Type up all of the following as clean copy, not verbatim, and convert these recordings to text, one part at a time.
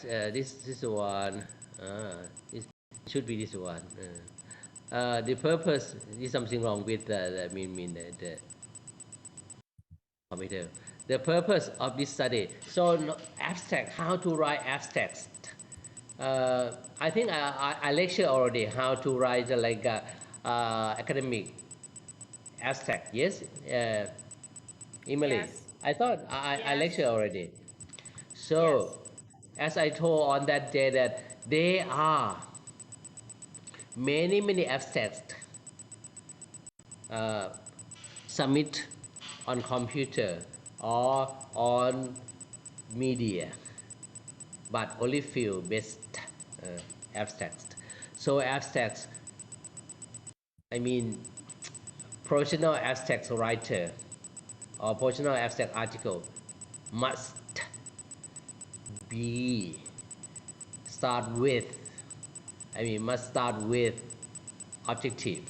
abstracts. This one. It should be this one. The purpose is something wrong with the computer. The purpose of this study. So abstract. How to write abstracts. I think I lecture already how to write like academic abstract. Yes, Emily. Yes. I thought I Yes. lecture already. Yes. So, as I told on that day that there are many abstracts uh, submit on computer or on media, but only few best abstracts. So abstracts, I mean, professional abstract writer or professional abstract article must be start with, must start with objective.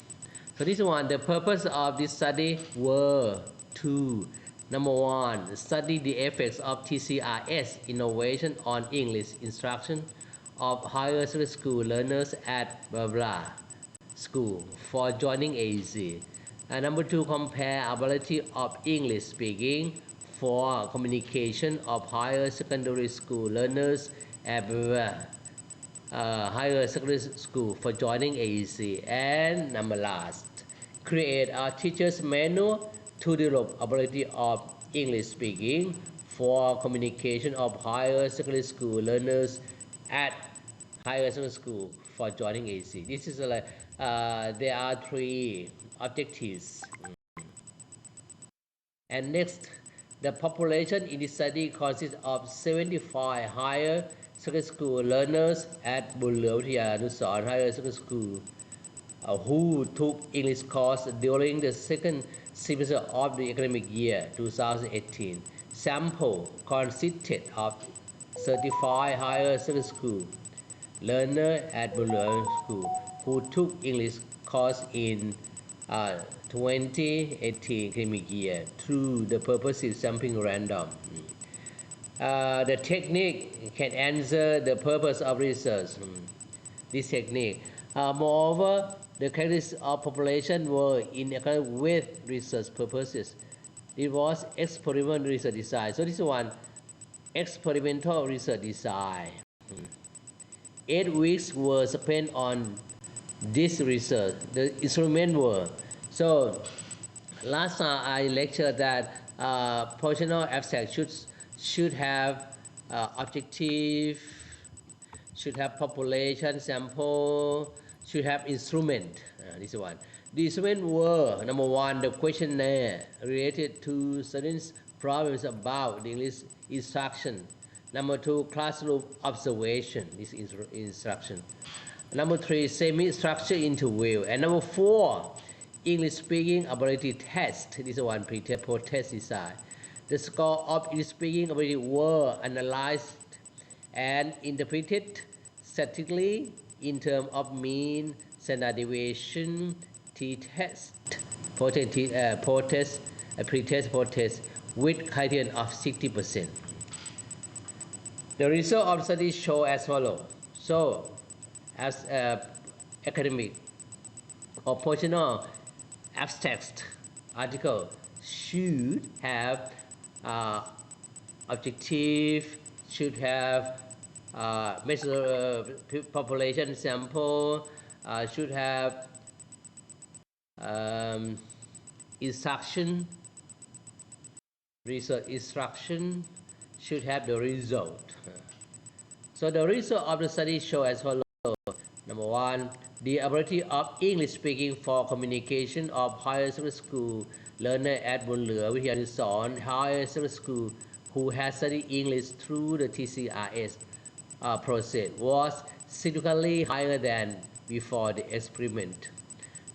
So this one, the purpose of this study were to, number one, study the effects of TCRS innovation on English instruction of higher secondary school learners at blah blah school for joining AEC. And number two, compare ability of English speaking for communication of higher secondary school learners at higher secondary school for joining AEC. And number last, create a teacher's manual to develop ability of English speaking for communication of higher secondary school learners at higher secondary school for joining AEC. This is like there are three objectives. And next, the population in this study consists of 75 higher secondary school learners at Bun Lue Vithaya Anusarn Higher Secondary School who took English course during the second semester of the academic year 2018. Sample consisted of 35 higher secondary school learner at Bun Lue School who took English course in 2018 academic year through the purposive sampling random. The technique can answer the purpose of research. This technique. Moreover, the characteristics of population were in accordance with research purposes. It was experimental research design. So this one, experimental research design. 8 weeks were spent on this research. The instrument were so. Last time I lectured that positional abstract should have objective, should have population sample, should have instrument. This one. The instrument were number one, the questionnaire related to students' problems about the English instruction. Number two, classroom observation. This instruction. Number three, semi-structured interview. And number four, English speaking ability test. This is one pre-test, post-test design. The score of English speaking ability were analyzed and interpreted statistically in terms of mean, standard deviation, t-test, post-test, pre-test, post-test with criterion of 60%. The result of the study show as follows. So, as academic or positional abstract article should have objective, should have measure population sample, should have instruction, research instruction, should have the result. So the result of the study show as follows. Number one, the ability of English speaking for communication of higher secondary school learner at Bun Lue Vithaya Anusarn Higher Secondary School who has studied English through the TCRS process was significantly higher than before the experiment.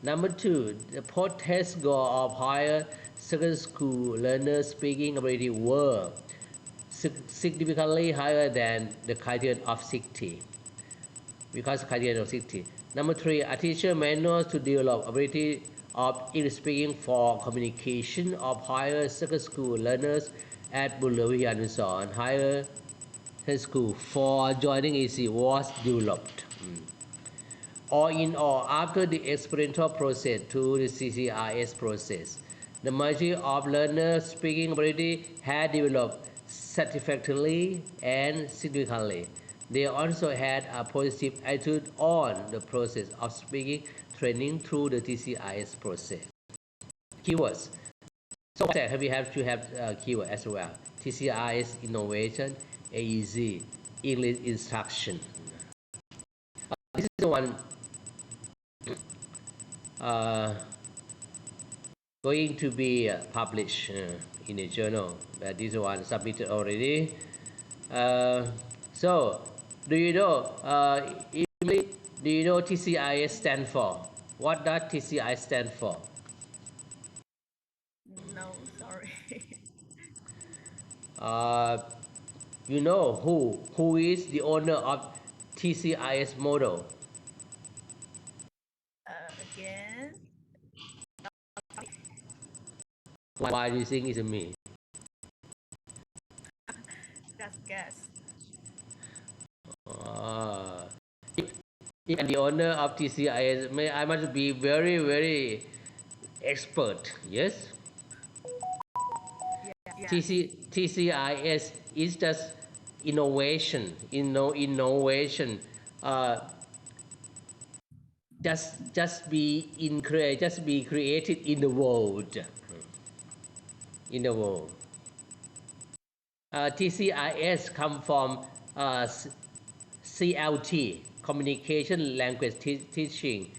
Number two, the post-test score of higher secondary school learners speaking ability were significantly higher than the criterion of 60. Because criterion of 60. Number three, a teacher manual to develop ability of English speaking for communication of higher secondary school learners at Bun Lue Vithaya Anusarn Higher high school for joining AC was developed. All in all, after the experimental process to the CCRS process, the majority of learners' speaking ability had developed satisfactorily and significantly. They also had a positive attitude on the process of speaking training through the TCIS process. Keywords. So we have to have keyword as well. TCIS innovation, AEZ, English instruction. This is the one uh, going to be published in a journal. This one submitted already. So, do you know, Emily, do you know TCIS stand for? What does TCI stand for? No, sorry. Uh, you know who is the owner of TCIS model? Again, Why do you think it's me? just guess. Uh, if I'm the owner of TCIS, I must be very, very expert. Yes? Yes. TCIS is just innovation, innovation. Uh, just be created in the world, in the world. TCIS come from CLT, Communication Language Teaching,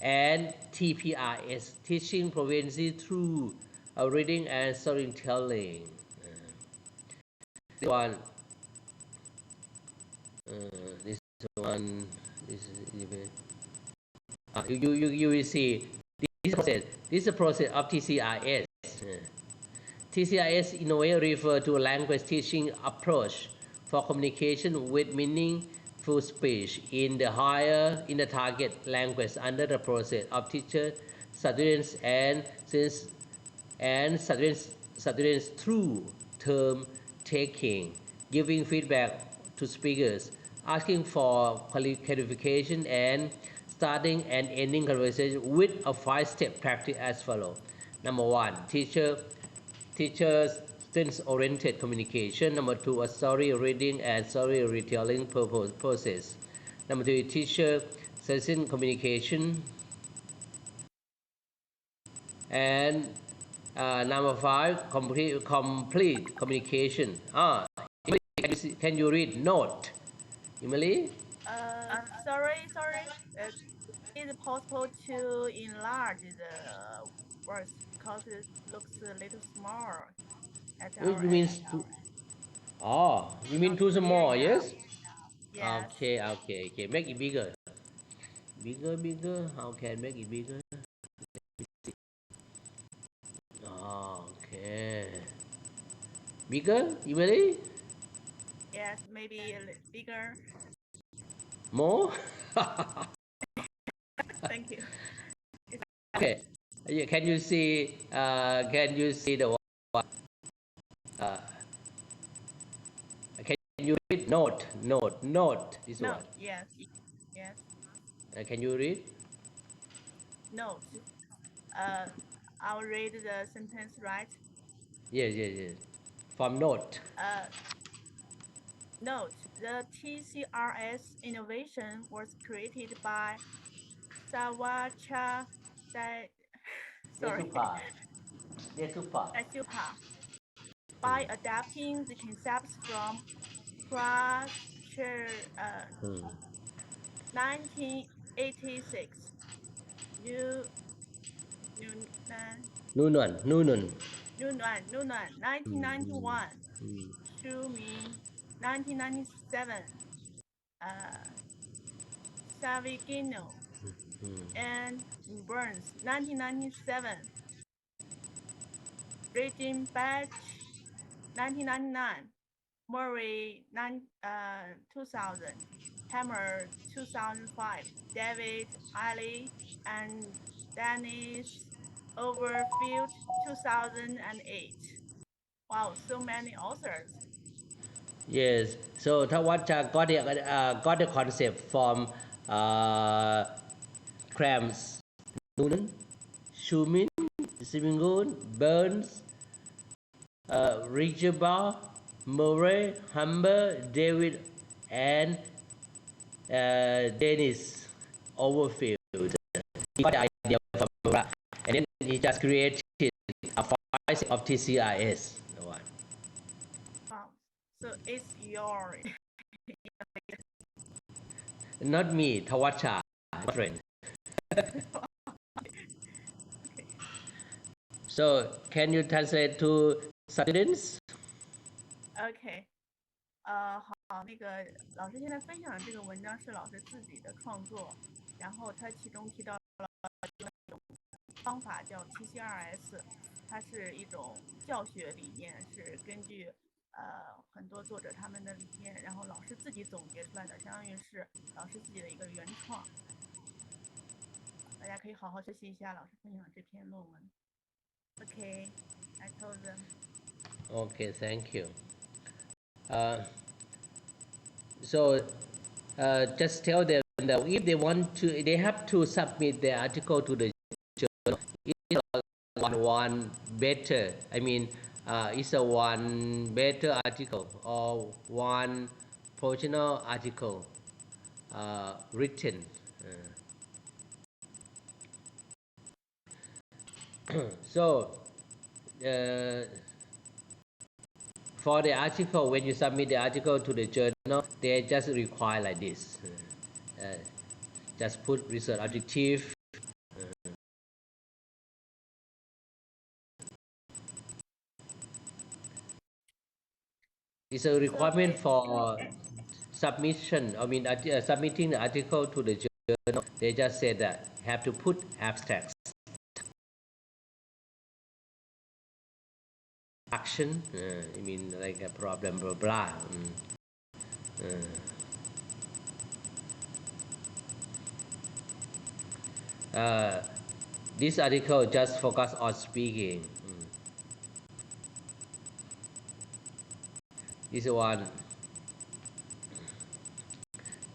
and TPRS, Teaching Proficiency through Reading and Storytelling. This one, this one, this is, you will see this is a process of TCIS. TCIS in a way refer to a language teaching approach for communication with meaningful speech in the target language under the process of teacher, students, and students students through term taking, giving feedback to speakers, asking for clarification, and starting and ending conversation with a five-step practice as follows. Number one, teachers students oriented communication. Number two, a story reading and story retelling process. Number three, teacher session communication. And number five, complete communication. Can you read note, Emily? Sorry. Is it possible to enlarge the words because it looks a little small at our You mean end? you mean Not too clear small? enough. Yes. Yes. Okay. Make it bigger. Bigger. How can I make it bigger? Okay. Bigger, Emily? Yes, maybe a little bigger. More? Thank you. It's Okay. Yeah, can you see? Can you see the one? Uh, can you read note? This no. one. Yes. Can you read? Note. Uh, I'll read the sentence right. Yes. From note. Uh, Note, the TCRS innovation was created by Sawacha Dai, sorry, Desupa. Desupa. Daisupa by adapting the concepts from Crusher Hmm. 1986, New Newman Nunun. Nunman Hmm. 1991, Hmm. Shuming 1997, uh, Savigino and Burns 1997, Regine Batch 1999, Murray 2000, Hammer 2005, David Alley and Dennis Overfield 2008. Wow, so many authors. Yes. So Tawacha got the concept from Krams, Noonan, Schumann, Simongoon, Burns, Ridgebaugh, Murray, Humber, David, and Dennis Overfield. He got the idea from Murray, and then he just created a file of TCRS. Wow. So it's your Not me, Tawacha, my friend. okay. So, can you translate to students? OK，好，那个老师现在分享的这个文章是老师自己的创作，然后他其中提到了一种方法叫 TCRS，它是一种教学理念，是根据很多作者他们的理念，然后老师自己总结出来的，相当于是老师自己的一个原创。大家可以好好学习一下老师分享的这篇论文。OK, I told them. Okay, thank you. So, just tell them that if they want to, they have to submit their article to the journal. It's one better. I mean, it's a one better article or one professional article written. So, for the article, when you submit the article to the journal, they just require like this. Just put research objective. It's a requirement for submission. I mean, submitting the article to the journal. They just say that have to put abstracts. Action. I mean, like a problem, blah blah. This article just focus on speaking. This one.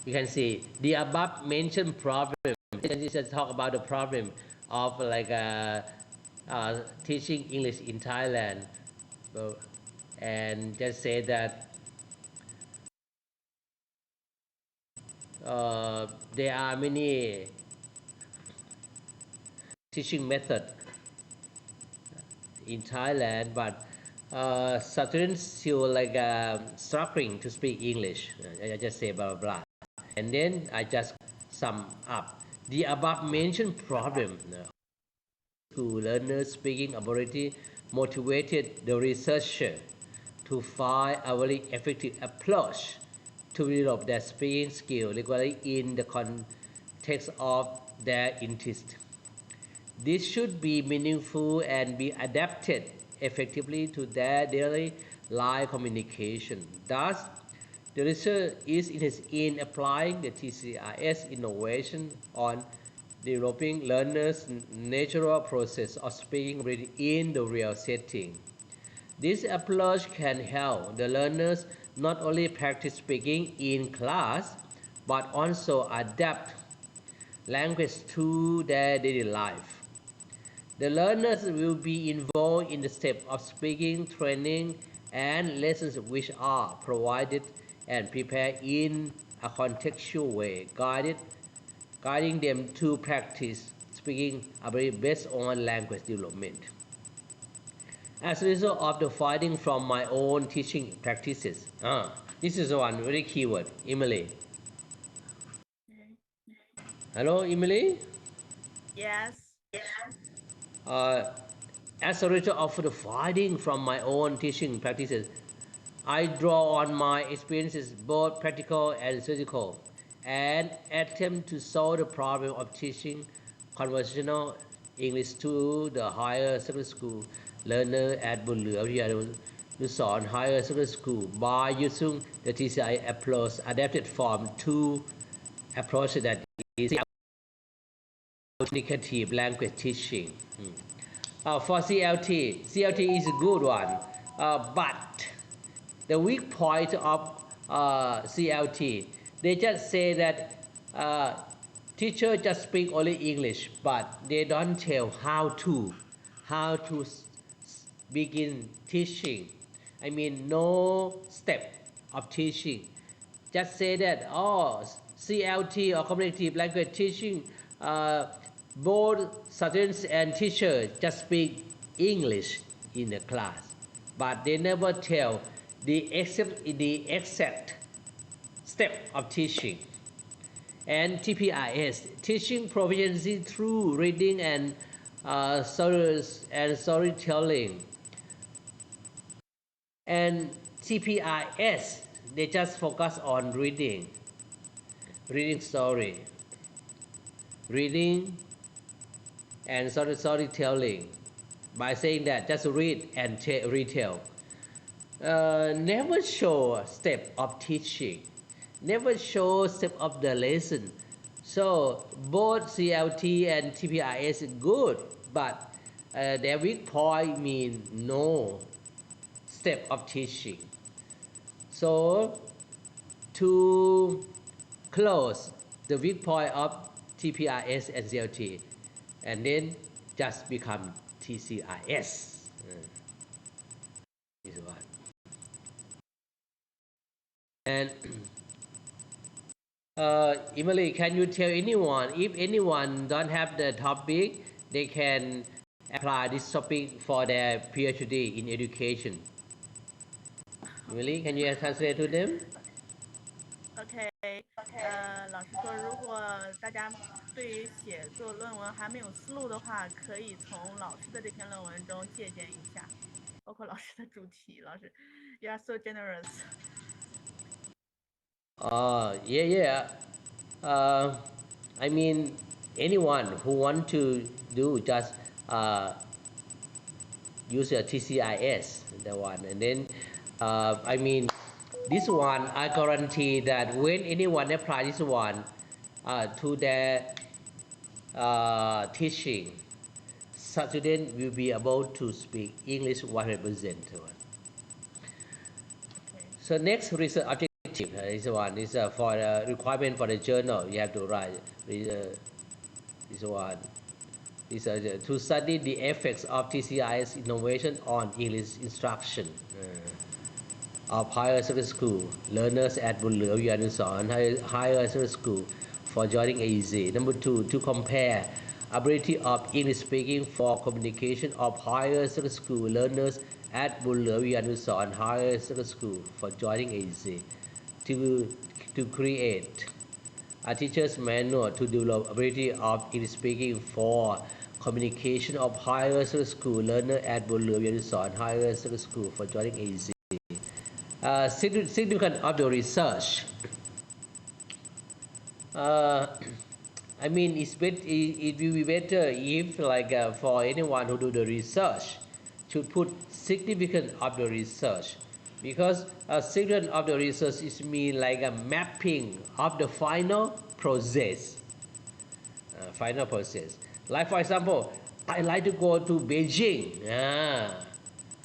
You can see the above mentioned problem. Just talk about the problem of like teaching English in Thailand, and just say that there are many teaching methods in Thailand, but students still like struggling to speak English. I just say blah blah blah, and then I just sum up the above mentioned problem. School learners speaking ability motivated the researcher to find a very effective approach to develop their speaking skill regularly in the context of their interest. This should be meaningful and be adapted effectively to their daily life communication. Thus, the research is interested in applying the TCRS innovation on developing learners' natural process of speaking in the real setting. This approach can help the learners not only practice speaking in class but also adapt language to their daily life. The learners will be involved in the step of speaking training and lessons which are provided and prepared in a contextual way, guiding them to practice speaking ability based on language development. As a result of the finding from my own teaching practices, this is one very keyword, Emily. Hello, Emily. Yes. As a result of the finding from my own teaching practices, I draw on my experiences, both practical and theoretical, and attempt to solve the problem of teaching conversational English to the higher secondary school learner at Bunlua Nusan Higher Secondary School by using the TCI approach adapted from two approaches, that is communicative language teaching. For CLT is a good one, but the weak point of CLT. They just say that teacher just speak only English, but they don't tell how to begin teaching. I mean, no step of teaching. Just say that, oh, CLT or communicative language teaching, both students and teachers just speak English in the class, but they never tell the exact step of teaching. And TPIS, teaching proficiency through reading and storytelling. And TPIS, they just focus on reading story, reading and storytelling. By saying that, just read and retell. Never show step of teaching, never show step of the lesson. So both CLT and TPIS is good, but their weak point mean no step of teaching. So to close the weak point of TPIS and CLT, and then just become TCIS. This one. And Emily, can you tell anyone, if anyone don't have the topic, they can apply this topic for their PhD in education? Emily, can you translate to them? OK，老师说，如果大家对于写作论文还没有思路的话，可以从老师的这篇论文中借鉴一下，包括老师的主题。老师，You are so generous. Yeah. I mean, anyone who want to do just use a TCIS, the one, and then I mean, this one I guarantee that when anyone apply this one to their teaching, student will be able to speak English 100%. OK， So next research objective is one is for the requirement for the journal. You have to write this one. Is to study the effects of TCIS innovation on English instruction of higher secondary school learners at Bull Leu Yanuson Higher Secondary School for joining AEC. Number two, to compare ability of English speaking for communication of higher secondary school learners at Bull Leu Yanuson Higher Secondary School for joining AEC. To create a teacher's manual to develop ability of English speaking for communication of higher secondary school learner at Bull Leu Yanuson Higher Secondary School for joining AEC. Significance of the research. I mean, it will be better if, like, for anyone who do the research, should put significance of the research, because significance of the research is mean like a mapping of the final process. Final process. Like, for example, I like to go to Beijing.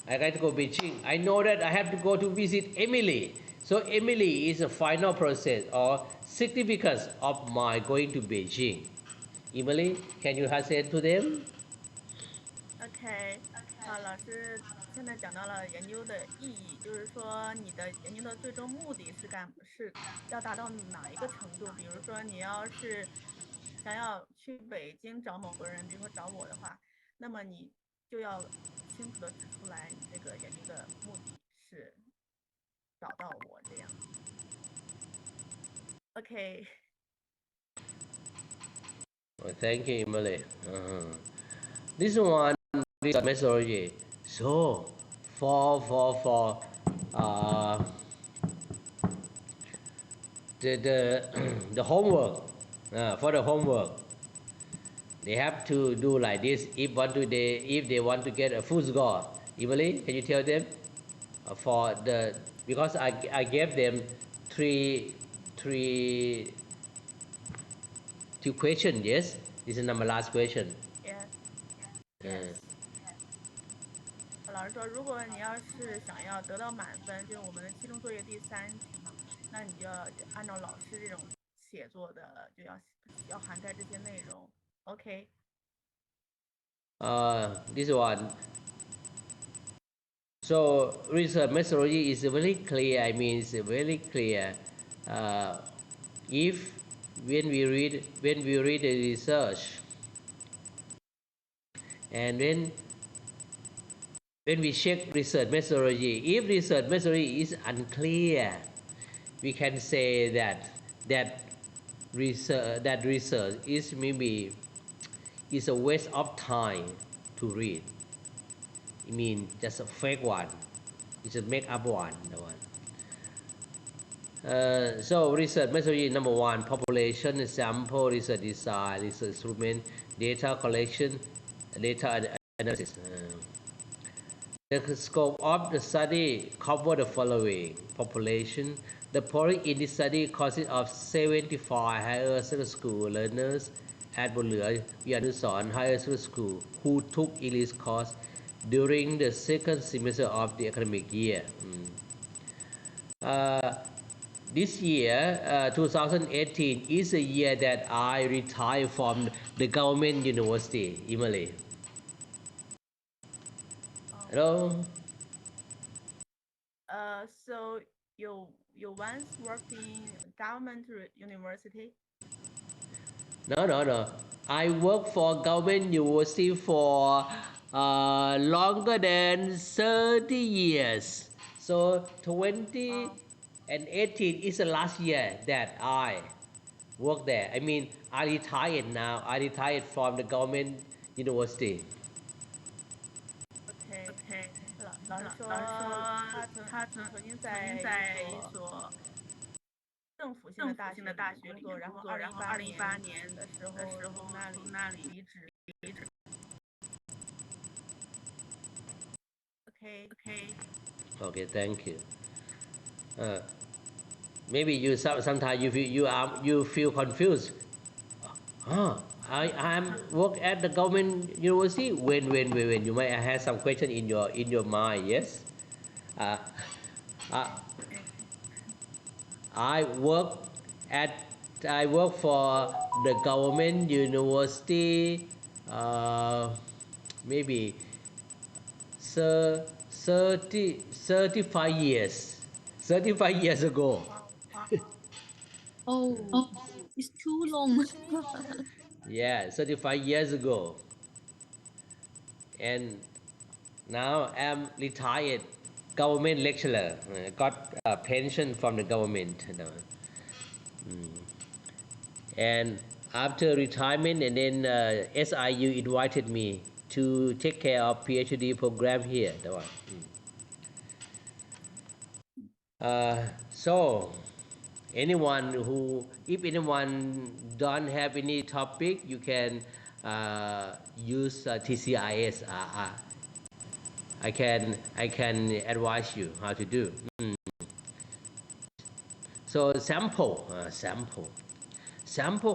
I like to go to Beijing. I know that I have to go to visit Emily. So Emily is a final process or significance of my going to Beijing. Emily, can you translate to them? OK，老师现在讲到了研究的意义，就是说你的研究的最终目的是要达到哪一个程度？比如说你要是想要去北京找某个人，比如说找我的话，那么你就要清楚的指出来，你这个研究的目的是找到我这样。OK，Well, thank you, Emily. This one is a methodology. So for the the homework, for the homework, they have to do like this. If they want to get a full score, Emily, can you tell them for the, because I gave them three two questions. Yes, this is number last question. yes，Uh, yes。老老师说，如果你要是想要得到满分，就是我们的期中作业第3题嘛，那你就要按照老师这种写作的，就要涵盖这些内容。OK。This one. So research methodology is very clear. I mean, it's very clear. Uh, if when we read the research, and when we check research methodology, if research methodology is unclear, we can say that research is maybe is a waste of time to read. I mean, just a fake one. It's a make up one. The one. So research methodology number 1: population sample research design, research instrument, data collection, data analysis. The scope of the study cover the following: population. The project in this study consists of 75 higher secondary school learners at Bonlua Vianusorn Higher Secondary School who took English course during the second semester of the academic year. This year, 2018, is the year that I retired from the government university, Emily. Hello? So you once worked in government university? No. I work for government university for longer than 30 years. So 2018 is the last year that I work there. I mean, I retired now. I retired from the government university. OK。老师说他曾经在一所政府性的大学里面工作，然后2018年的时候从那里离职。OK。Okay, thank you. Maybe you sometimes you feel confused. I'm work at the government university. When you might have some question in your mind. Yes. Uh, uh, I work at I work for the government university. Maybe 35 years. 35 years ago. Oh, it's too long. Yeah, 35 years ago. And now I'm retired government lecturer. Got a pension from the government. And after retirement, and then SIU invited me to take care of PhD program here. So if anyone don't have any topic, you can use TCIS. I can advise you how to do. So sample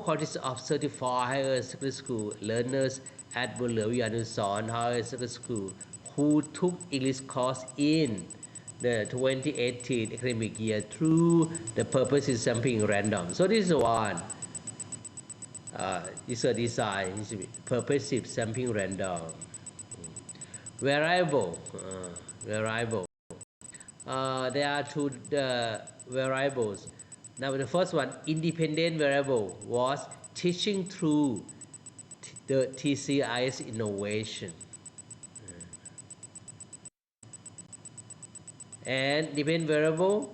consists of certified higher secondary school learners at Bonlua Vianusorn Higher Secondary School who took English course in the 2018 academic year through the purposive sampling random. So this is one. It's a design. It's purposive sampling random. Variable. There are two variables. Now the first one, independent variable, was teaching through the TCIS innovation. And dependent variable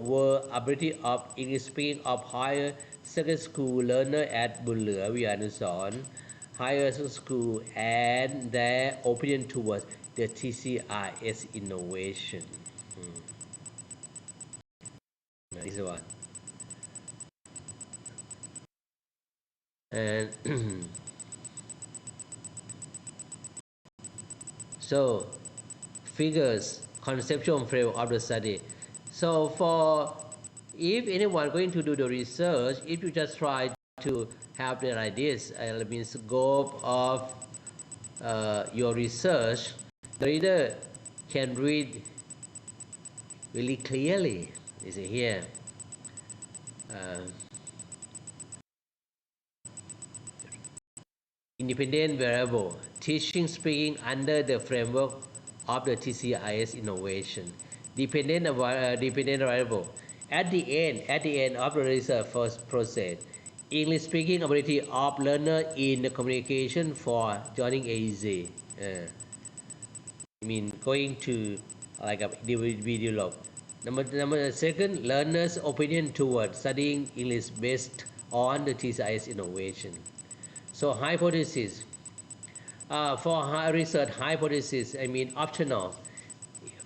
were ability of English speaking of higher secondary school learner at Bonlua Vianusorn Higher Secondary School and their opinion towards the TCIS innovation. This is one. And so figures conceptual frame of the study. So if anyone going to do the research, if you just try to have the like this, I mean scope of your research, the reader can read really clearly. Is it here? Independent variable, teaching speaking under the framework of the TCIS innovation. Dependent variable. At the end of the research process, English speaking ability of learner in the communication for joining AEC. Going to like a develop. Number second, learners' opinion toward studying English based on the TCIS innovation. So hypothesis. For research hypothesis, optional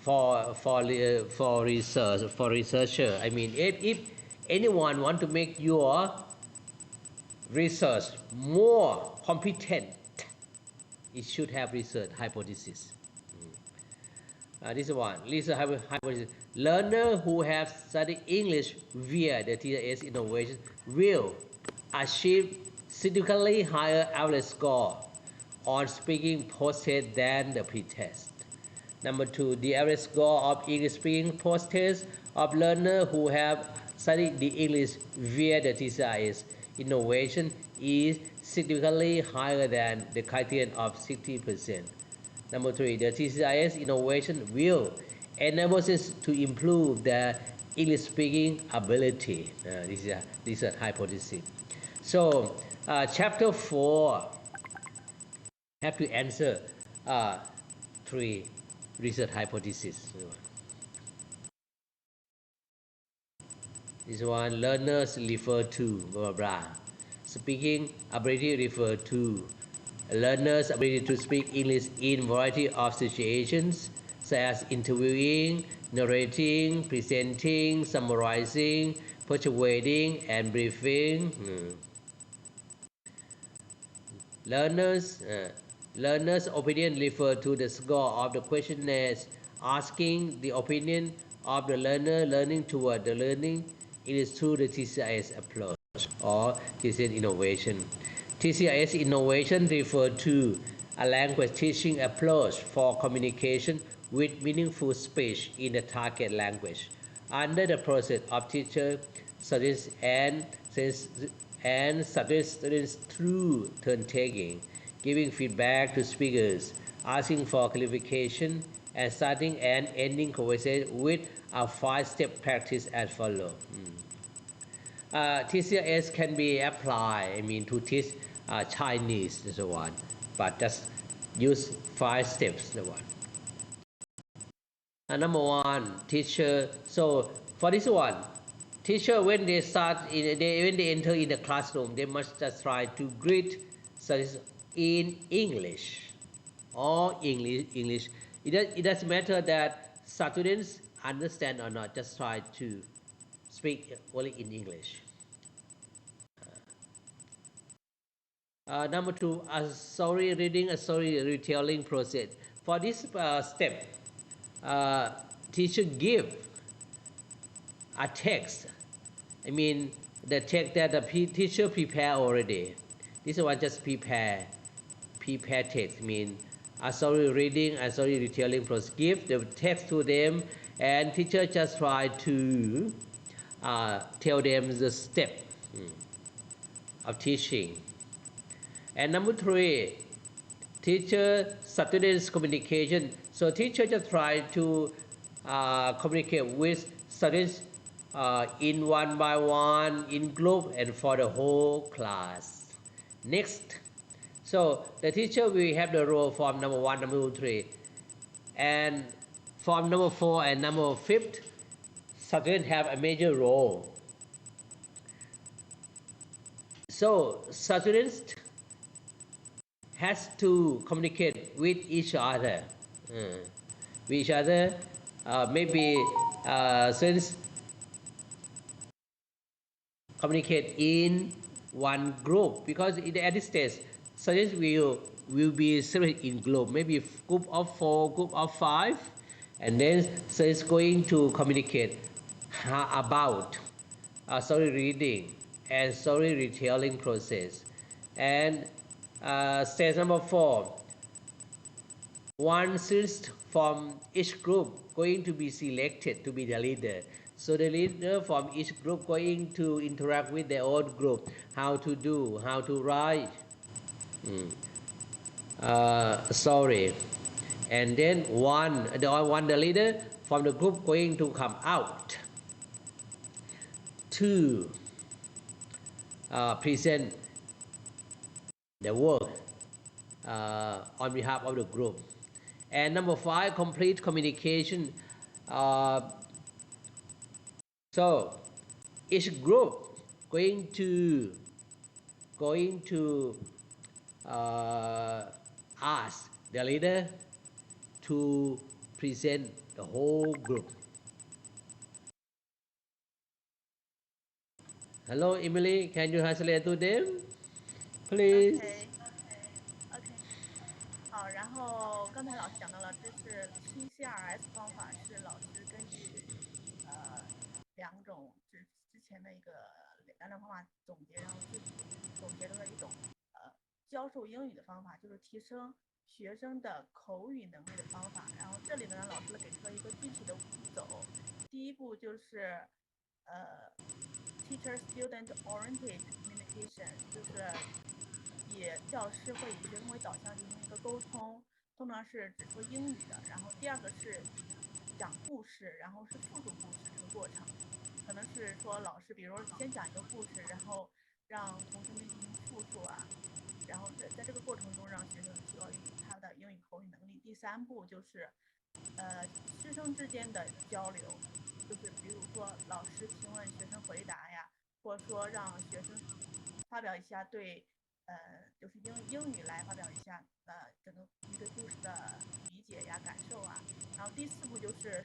for researcher. If anyone want to make your research more competent, it should have research hypothesis. This one, research hypothesis. Learner who have studied English via the TCIS innovation will achieve significantly higher average score on speaking post-test than the pre-test. Number two, the average score of English speaking post-test of learners who have studied the English via the TCIS innovation is significantly higher than the criterion of 60%. Number three, the TCIS innovation will enable us to improve their English speaking ability. This is a hypothesis. So, chapter 4 have to answer three research hypotheses. This one, learners refer to blah blah blah. Speaking ability refer to learners' ability to speak English in variety of situations, such as interviewing, narrating, presenting, summarizing, persuading, and briefing. Learners' opinion refer to the score of the questionnaires asking the opinion of the learner learning toward the learning. It is through the TCIS approach or TCIS innovation. TCIS innovation refers to a language teaching approach for communication with meaningful speech in the target language under the process of teacher, students, and students through turn taking, giving feedback to speakers, asking for clarification, and starting and ending conversation with a 5-step practice as follows. TCIS can be applied, to teach Chinese, so on, but just use 5 steps, the one. Number one, teacher. So for this one, teacher when they enter in the classroom, they must just try to greet students in English or English. It doesn't matter that students understand or not. Just try to speak only in English. Number two, a story reading, a story retelling process. For this step, teacher give a text. The text that the teacher prepare already. This one just prepare text. A story reading, a story retelling process. Give the text to them, and teacher just try to tell them the step of teaching. And number three, teacher students communication. So teacher just try to communicate with students in one by one, in group, and for the whole class. Next, so the teacher will have the role form number 1, number 3, and form number 4 and number 5. Students have a major role. So students has to communicate with each other. Maybe students communicate in one group, because at this stage students will be separated in group, maybe group of 4, group of 5, and then students going to communicate about story reading and story retelling process. And stage number 4, one student from each group going to be selected to be the leader. So the leader from each group going to interact with their own group, how to do, how to write. Sorry. And then the leader from the group going to come out to present the work on behalf of the group. And number 5, complete communication. So each group going to ask the leader to present the whole group. Hello, Emily, can you translate to them, please? OK，好，然后刚才老师讲到了，这是 TCRS 方法，是老师根据两种之前的两种方法总结，然后自己总结出了一种教授英语的方法，就是提升学生的口语能力的方法。然后这里呢，老师给出了一个具体的步骤，第一步就是teacher student oriented communication， 就是以教师会以学生为导向进行一个沟通，通常是只说英语的。然后第二个是讲故事，然后是复述故事这个过程，可能是说老师比如先讲一个故事，然后让同学们进行复述啊，然后在这个过程中让学生提高他的英语口语能力。第三步就是师生之间的交流，就是比如说老师提问学生回答呀，或者说让学生发表一下对就是英语来发表一下整个对故事的理解呀感受啊。然后第四步就是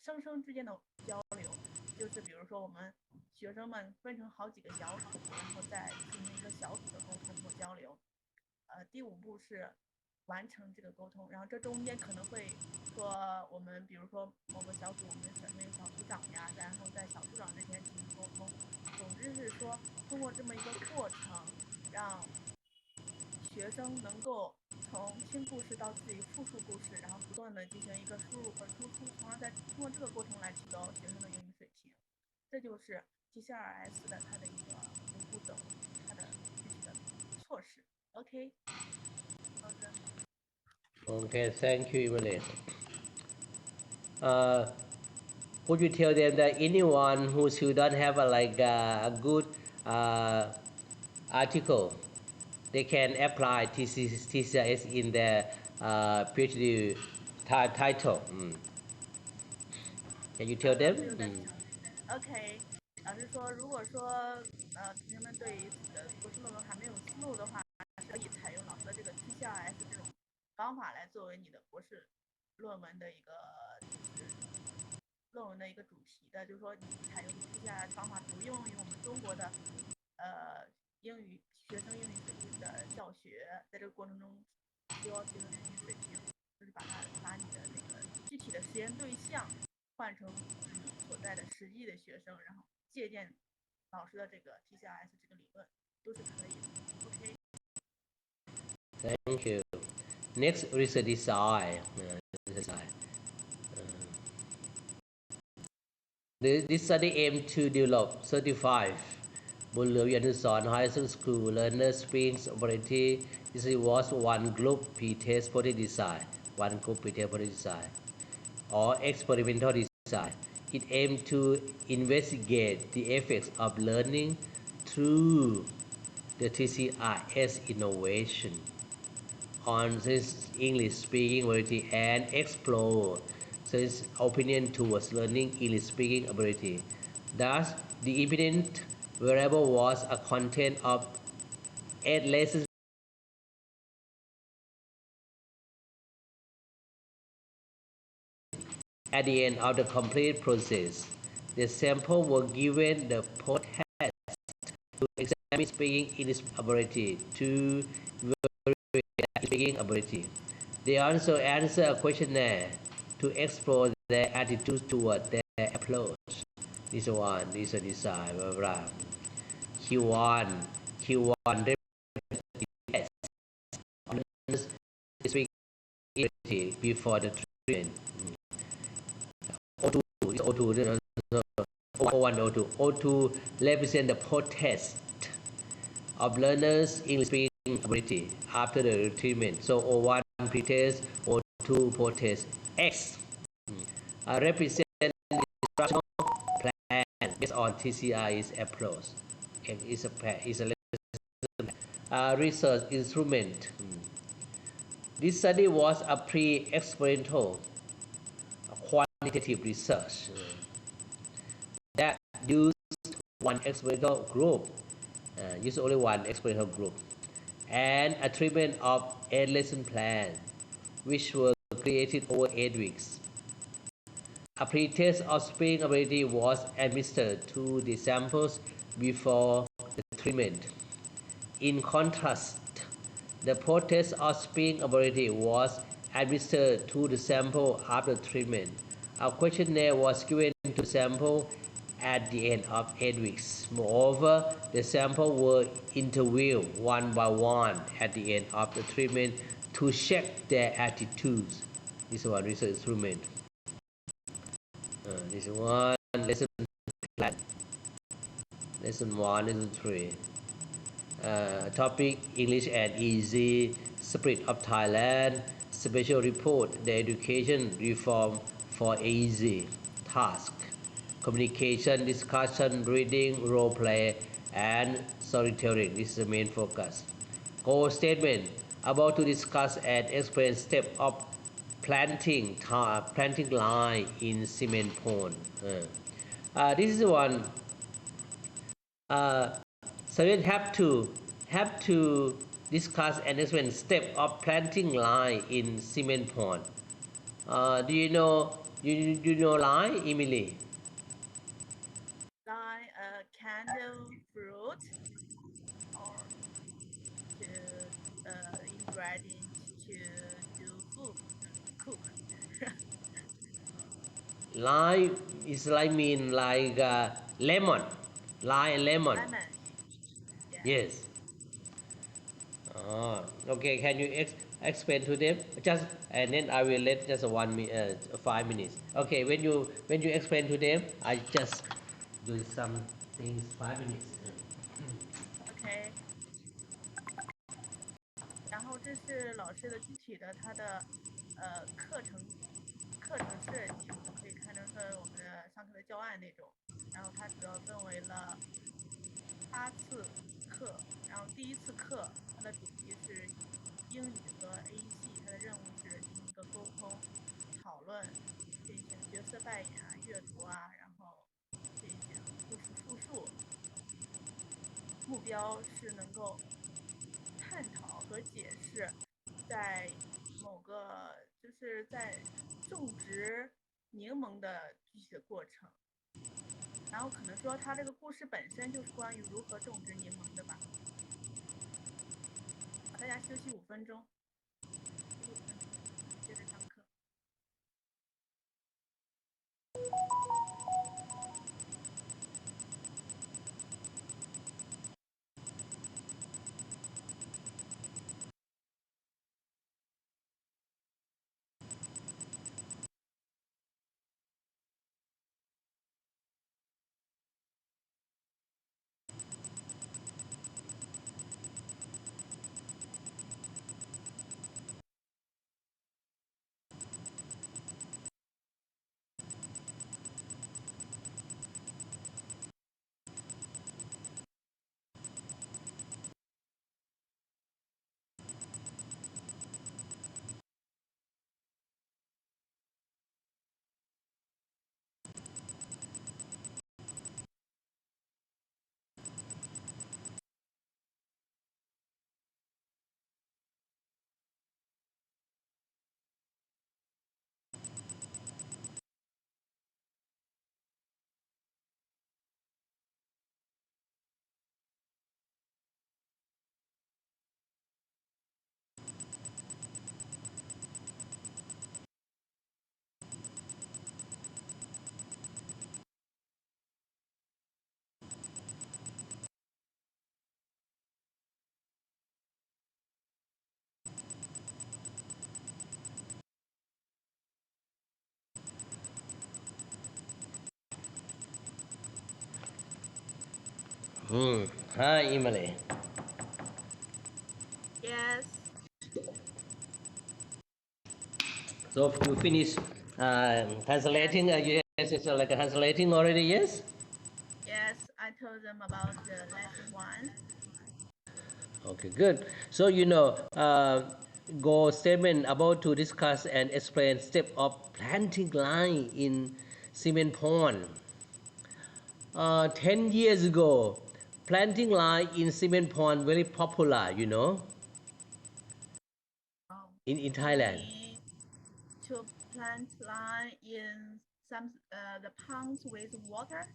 生生之间的交流，就是比如说我们学生们分成好几个小组，然后再进行一个小组的沟通或交流。第五步是完成这个沟通，然后这中间可能会说我们比如说某个小组我们选出一个小组长呀，然后在小组长之前进行沟通。总之是说通过这么一个过程，让学生能够从听故事到自己复述故事，然后不断的进行一个输入和输出，从而再通过这个过程来提高学生的英语水平。这就是 TCRS 的它的一个步骤，它的具体的措施。OK， 好的。Okay, thank you, Emily. Would you tell them that anyone who don't have a good article, they can apply TCS in their PhD title? Can you tell them? OK， 老师说，如果说同学们对于自己的博士论文还没有思路的话，是可以采用老师的这个 TCRS 这种方法来作为你的博士论文的一个主题的，就是说你采用 TCRS 方法，比如用于我们中国的学生英语水平的教学，在这个过程中提高学生的英语水平，就是把你的那个具体的实验对象换成你所在的实际的学生，然后借鉴老师的这个 TCRS 这个理论，都是可以的。OK。Thank you. Next, research design. This study aimed to develop 35 Bullyanuson High School learner speaking ability. This was one group P-test for the design, or experimental design. It aimed to investigate the effects of learning through the TCRS innovation on this English speaking ability and explore his opinion towards learning English speaking ability. Thus, the independent variable was a content of 8 lessons. At the end of the complete process, the sample were given the post-test to examine speaking English ability to verify speaking ability. They also answer a questionnaire to explore their attitudes toward their approach. This one, this is design, blah, blah. Q1 test. Speak before the treatment. O2 is O2, O1, O2. O2 represent the protest of learners' English speaking ability after the treatment. So O1 pretest, O2 protest. X represent the instructional plan based on TCR's approach. X is a research instrument. This study was a pre-experimental quantitative research that used one experimental group, use only one experimental group, and a treatment of 8 lesson plans, which were created over 8 weeks. A pretest of speaking ability was administered to the samples before the treatment. In contrast, the protest of speaking ability was administered to the sample after treatment. A questionnaire was given to sample at the end of 8 weeks. Moreover, the sample were interviewed one by one at the end of the treatment to check their attitudes. This is one research instrument. This one lesson plan. Lesson 1, lesson 3. Topic English and Easy, Spirit of Thailand, Special Report, the Education Reform for Easy, Task, Communication, Discussion, Reading, Role Play, and Storytelling. This is the main focus. Goal statement: about to discuss and explain step of planting line in cement pond. This is one. So you have to discuss and explain step of planting line in cement pond. Do you know line, Emily? Line a candle fruit or to ingredient to do food, cook. Lime is like mean like lemon, lime and lemon. Lemon. Yeah. Yes. Okay. Can you explain to them? Just and then I will let just 5 minutes. Okay. When you explain to them, I just do some things 5 minutes. OK。然后这是老师的具体的他的课程设计，我们可以看成是我们的上课的教案那种。然后它主要分为了8次课，然后第一次课它的主题是英语和 A 系，它的任务是进行一个沟通、讨论，进行角色扮演啊、阅读啊，然后进行复述。目标是能够探讨和解释在某个就是在种植柠檬的具体的过程。然后可能说它这个故事本身就是关于如何种植柠檬的吧。好，大家休息5分钟，接着上课。Hi, Emily. Yes. So you finish translating? Yes, it's like translating already. Yes. Yes, I told them about the lesson one. Okay, good. So goal statement about to discuss and explain step of planting line in cement pond. 10 years ago, planting line in cement pond very popular, Oh, in you Thailand. mean to plant line in some the ponds with water?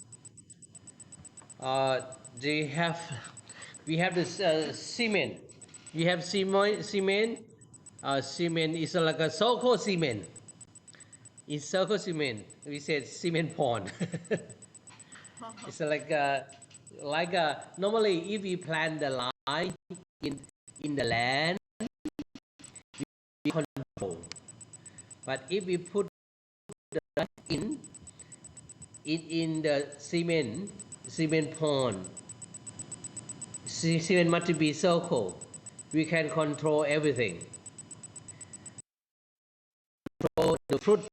Uh, they have, we have this cement. We have cement. Cement is like a circle cement. In circle cement, we said cement pond. It's normally if we plant the line in the land, we control. But if we put the line in the cement pond, cement must be circle. We can control everything. Control the fruit.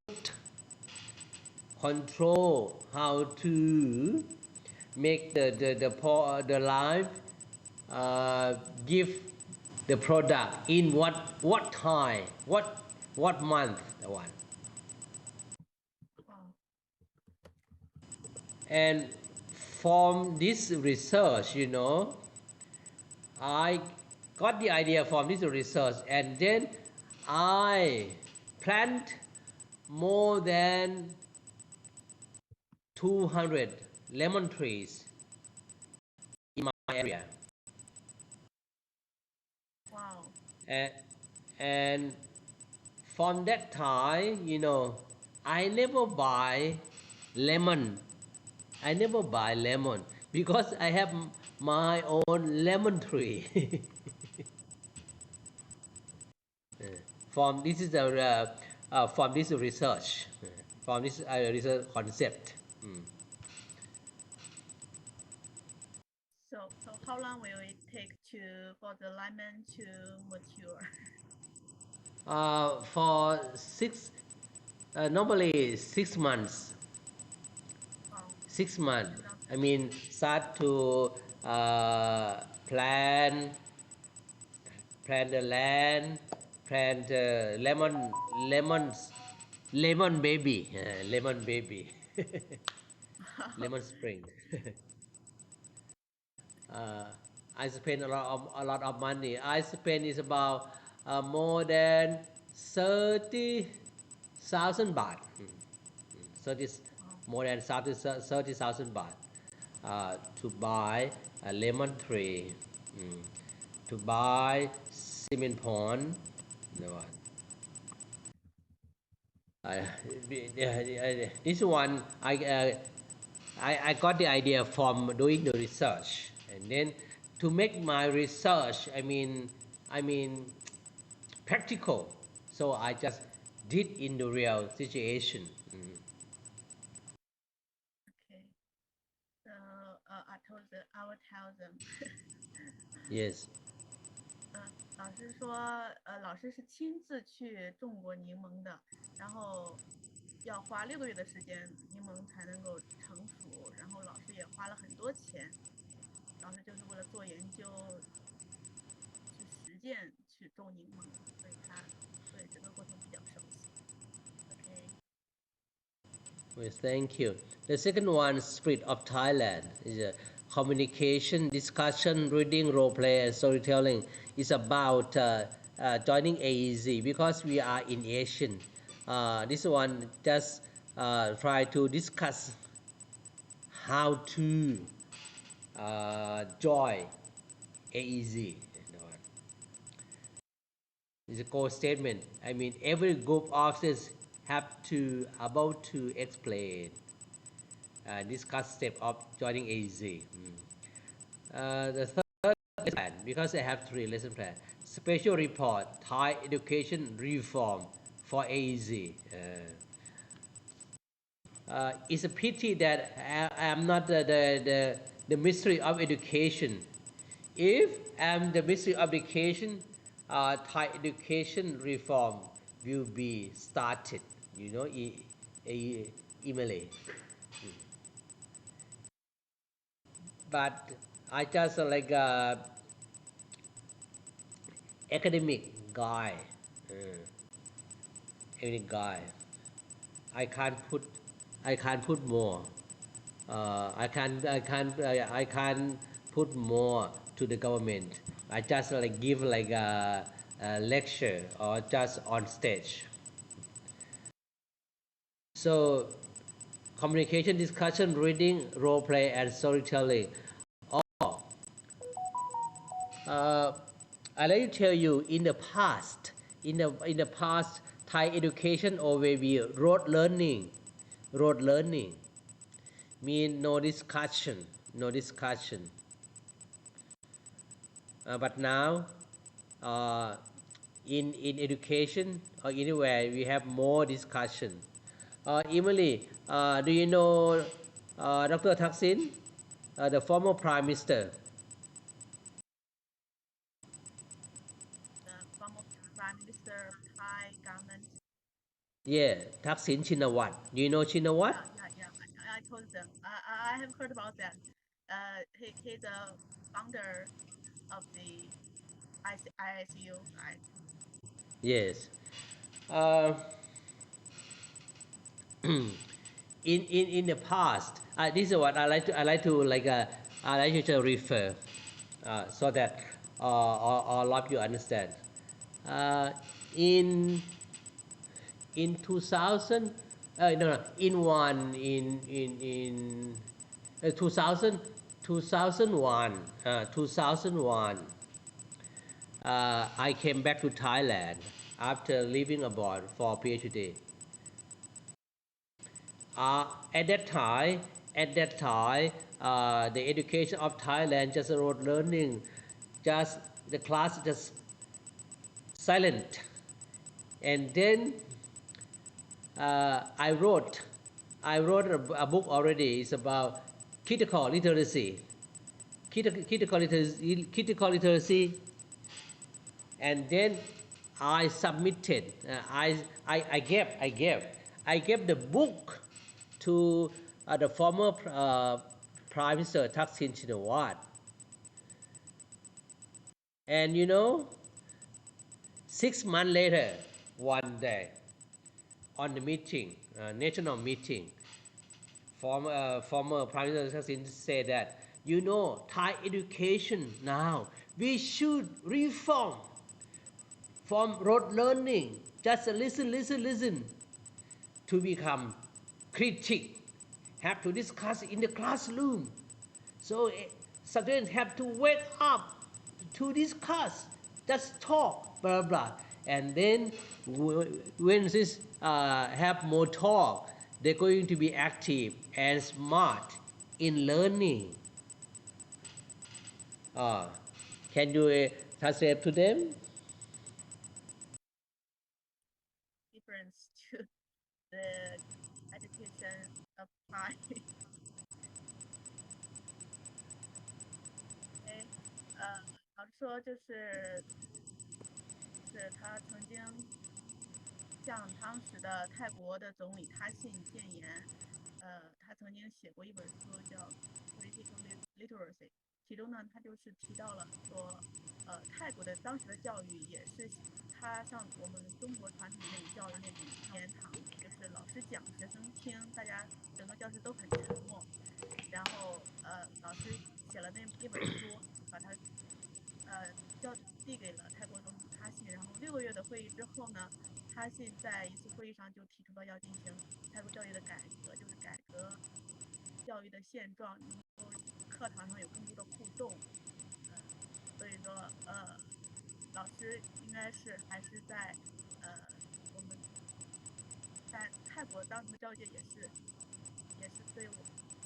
Control how to make the life give the product in what time, what month, the one. Oh, And from this research, I got the idea from this research, and then I plant more than 200 lemon trees in my area. wow. And, and from that time, I never buy lemon. I never buy lemon because I have my own lemon tree. From this is from this research, from this research concept. So how long will it take for the lemon to mature? For normally 6 months. Wow, 6 months. enough. I mean, start to plant, the land, plant lemon baby, lemon baby, lemon spring. uh, I spend a lot of money. I spend is about more than 30,000 baht. 30, Wow. more than 30,000 baht to buy a lemon tree, to buy cement pond. No, uh, this one I got the idea from doing the research, and then to make my research, I mean practical. So I just did in the real situation. Okay. So I will tell them. Yes. 老师说，老师是亲自去种过柠檬的，然后要花6个月的时间，柠檬才能够成熟，然后老师也花了很多钱，老师就是为了做研究，去实践去种柠檬，所以他对整个过程比较熟悉。OK， Well, thank you. The second one, Spirit of Thailand, is a communication, discussion, reading, role play, and storytelling. It's about joining AEZ because we are in Asian. This one just try to discuss how to join AEZ. It's a core statement. I mean, every group officers have to about to explain, discuss step of joining AZ. The third lesson plan, because I have 3 lesson plan. Special report, Thai education reform for AZ. It's a pity that I am not the Ministry of Education. If I'm the Ministry of Education, Thai education reform will be started, you know, Malay. But I just like a academic guy, academic guy. I can't put, I can't put more. I can't put more to the government. I just like give like a lecture or just on stage. So communication, discussion, reading, role play, and storytelling. Oh, uh, I like to tell you in the past, in the past, Thai education overview rote learning mean no discussion, no discussion. But now, uh, in education or anywhere, we have more discussion. Emily, do you know Dr. Thaksin, the former Prime Minister? The former Prime Minister of Thai government. Yeah, Thaksin Shinawat. Do you know Shinawat? Yeah. I told them. I have heard about that. He's the founder of the ISU, right? Yes. Uh, in the past, this is what I like to refer, so that all of you understand. Uh, in in 2000, no, in one in 2000 2001 2001, I came back to Thailand after living abroad for PhD. Uh, at that time, the education of Thailand just rote learning, just the class just silent, and then I wrote a book already. It's about critical literacy, critical literacy, and then I submitted. I gave the book to the former Prime Minister Thaksin Shinawat, and you know, 6 months later, one day, on the meeting, national meeting, former Prime Minister Thaksin said that, you know, Thai education now we should reform from rote learning, just listen, to become critic, have to discuss in the classroom. So students have to wake up to discuss, just talk, blah blah. And then when this have more talk, they're going to be active and smart in learning. Uh, can you translate to them? Difference to the education of Thai. 哎，老师说就是他曾经向当时的泰国的总理他信谏言，他曾经写过一本书叫《Political Literacy》，其中呢，他就是提到了说，泰国的当时的教育也是他像我们中国传统的那种教育那种天堂，就是老师讲，学生听，大家整个教室都很沉默，然后老师写了那一本书，把它递给了泰国总统哈信，然后6个月的会议之后呢，哈信在一次会议上就提出了要进行泰国教育的改革，就是改革教育的现状，能够课堂上有更多的互动，所以说老师应该是还是在我们在泰国当时的教育界也是对我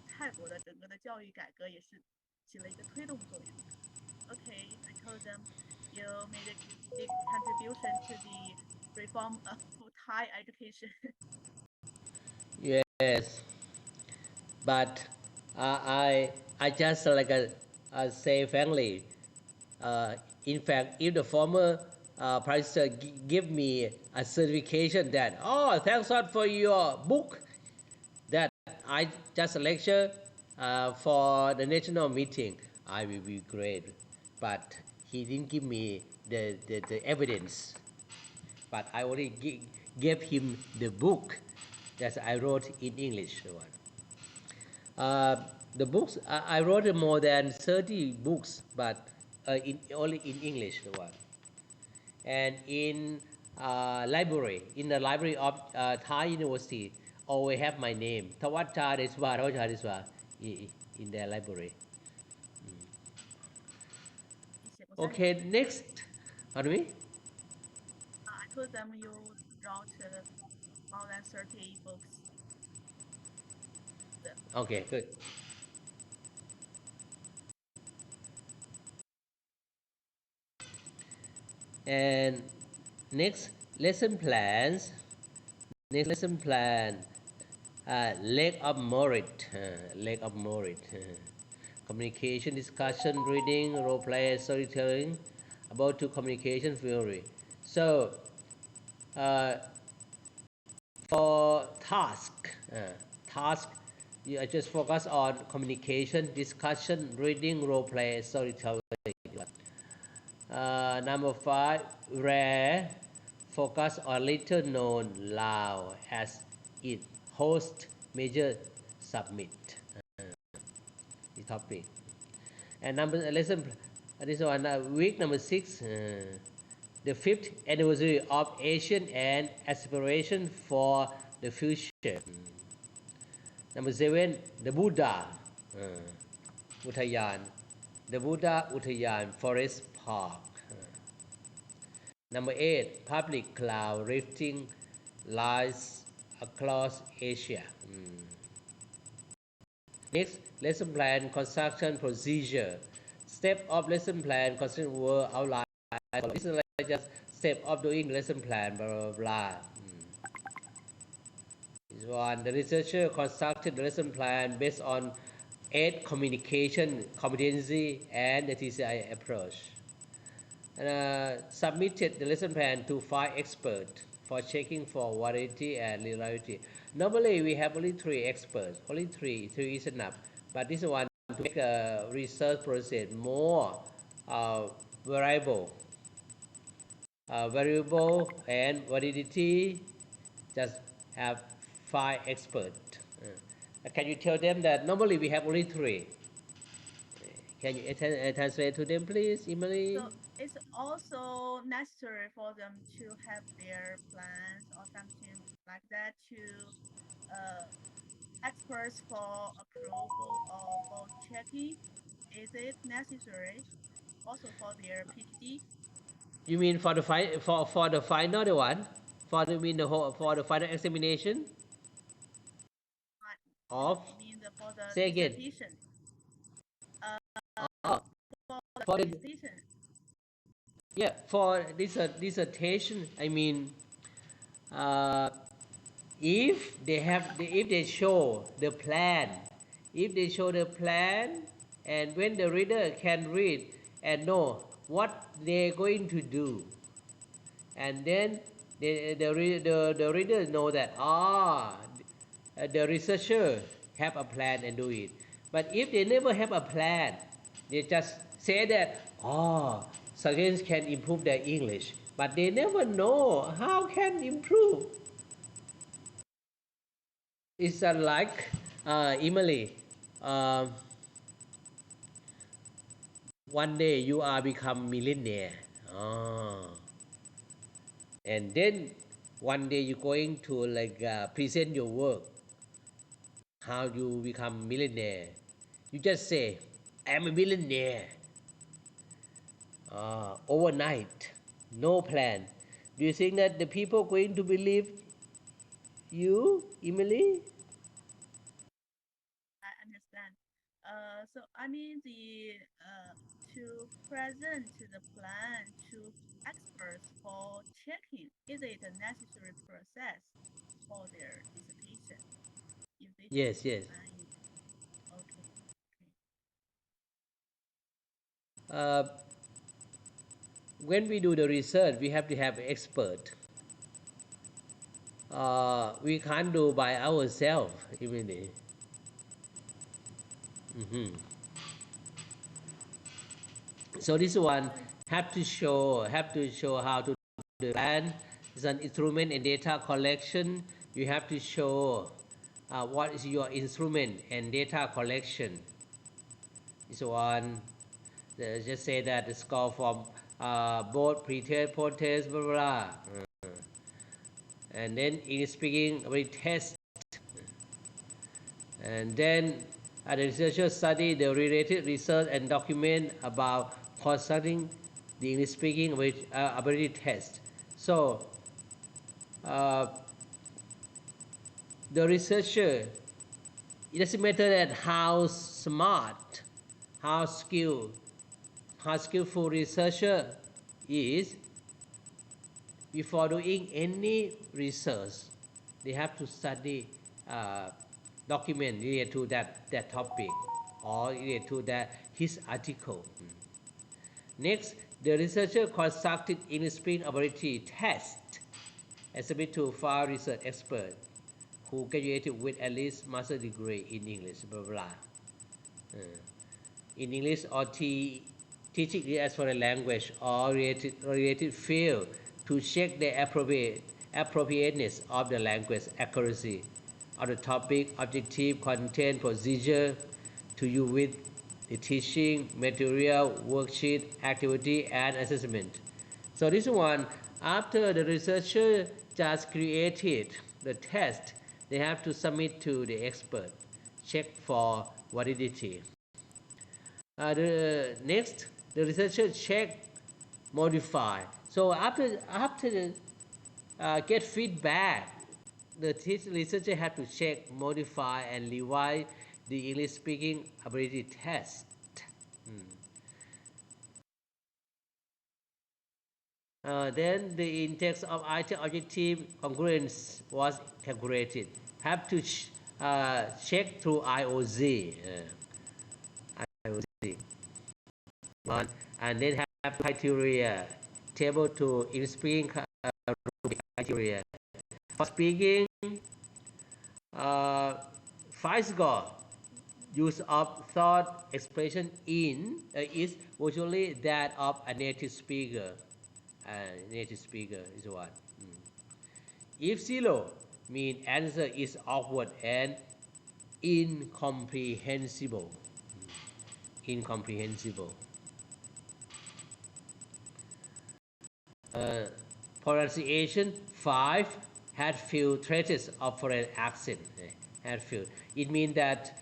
泰国的整个的教育改革也是起了一个推动作用。Okay, I told them you made a big contribution to the reform of Thai education. Yes, but I I just say frankly, in fact, if the former Prime Minister give me a certification that, oh, thanks God for your book, that I just lecture for the national meeting, I will be great. But he didn't give me the evidence. But I only gave him the book that I wrote in English. The books I wrote more than 30 books, but only in English. And in in the library of Thai University, always have my name, Thawatcha Deswa, Thawatcha Deswa, in their library. 你写过3 Okay, next. Pardon me? I told them you wrote more than 30 books. Okay, good. And next lesson plans. Next lesson plan. Leg of merit. Leg of merit. Communication, discussion, reading, role play, storytelling. About to communication theory. So for task, I just focus on communication, discussion, reading, role play, storytelling. Number 5, rare, focus on little known loud as it host major submit the topic. And lesson this one week number 6, the 5th anniversary of Asian and aspiration for the future. Number 7, the Buddha Uttayan, the Buddha Uttayan Forest Park. Number 8, public cloud lifting lies across Asia. Next, lesson plan construction procedure. Step of lesson plan construction were outlined. This is like just step of doing lesson plan, blah blah blah. This one, the researcher constructed the lesson plan based on 8 communication competency and the TCI approach. And submitted the lesson plan to 5 experts for checking for validity and reliability. Normally, we have only 3 experts. Only 3 is enough. But this one, to make a research process more variable, and validity, just have 5 experts. Can you tell them that normally we have only 3? Can you translate to them, please, Emily? So it's also necessary for them to have their plans or something like that to experts for approval or for checking. Is it necessary also for their PhD? You mean for the for the final one? For the mean the whole for the final examination of? I mean for the Say again. dissertation. Oh, For for the the dissertation. yeah, for this dissertation, I mean, if they show the plan, and when the reader can read and know what they're going to do, and then the reader know that the researcher have a plan and do it. But if they never have a plan, they just say that students can improve their English, but they never know how can improve. It's like Emily. Um One day you are become millionaire. Oh. And then one day you're going to present your work, how you become millionaire. You just say, I'm a millionaire. Overnight, no plan. Do you think that the people going to believe you, Emily? I understand. So I mean to present the plan to experts for checking, is it a necessary process for their dissertation? If they Yes, yes. plan it. Okay. Okay. when we do the research, we have to have expert. We can't do by ourselves, even. So this one have to show how to do the plan. It's an instrument and data collection. You have to show what is your instrument and data collection. This one, just say that the score from both pre-test, post-test, blah, blah, blah. And then English speaking we test, and then the researchers study the related research and document about consulting the English speaking ability test. So the researcher, it doesn't matter that how smart, how skillful researcher is. Before doing any research, they have to study document related to that topic or related to his article. Next, the researcher conducted English speaking ability test and submit to 5 research experts who graduated with at least master degree in English, blah blah. In English or teaching it as foreign language or related field to check the appropriateness of the language, accuracy of the topic, objective, content, procedure to use with the teaching material, worksheet, activity, and assessment. So this one, after the researcher just created the test, they have to submit to the expert, check for validity. The next, the researcher check, modify. So after get feedback, the researcher have to check, modify, and revise the English speaking ability test. Then the index of item objective congruence was calculated. Have to check through IOZ. IOZ. One, and then have criteria table to in speaking criteria. For speaking, 5 score. Use of thought expression in is usually that of a native speaker. Native speaker is one. If 0 mean answer is awkward and incomprehensible. Incomprehensible. Pronunciation 5 had few traces of foreign accent. Had few. It means that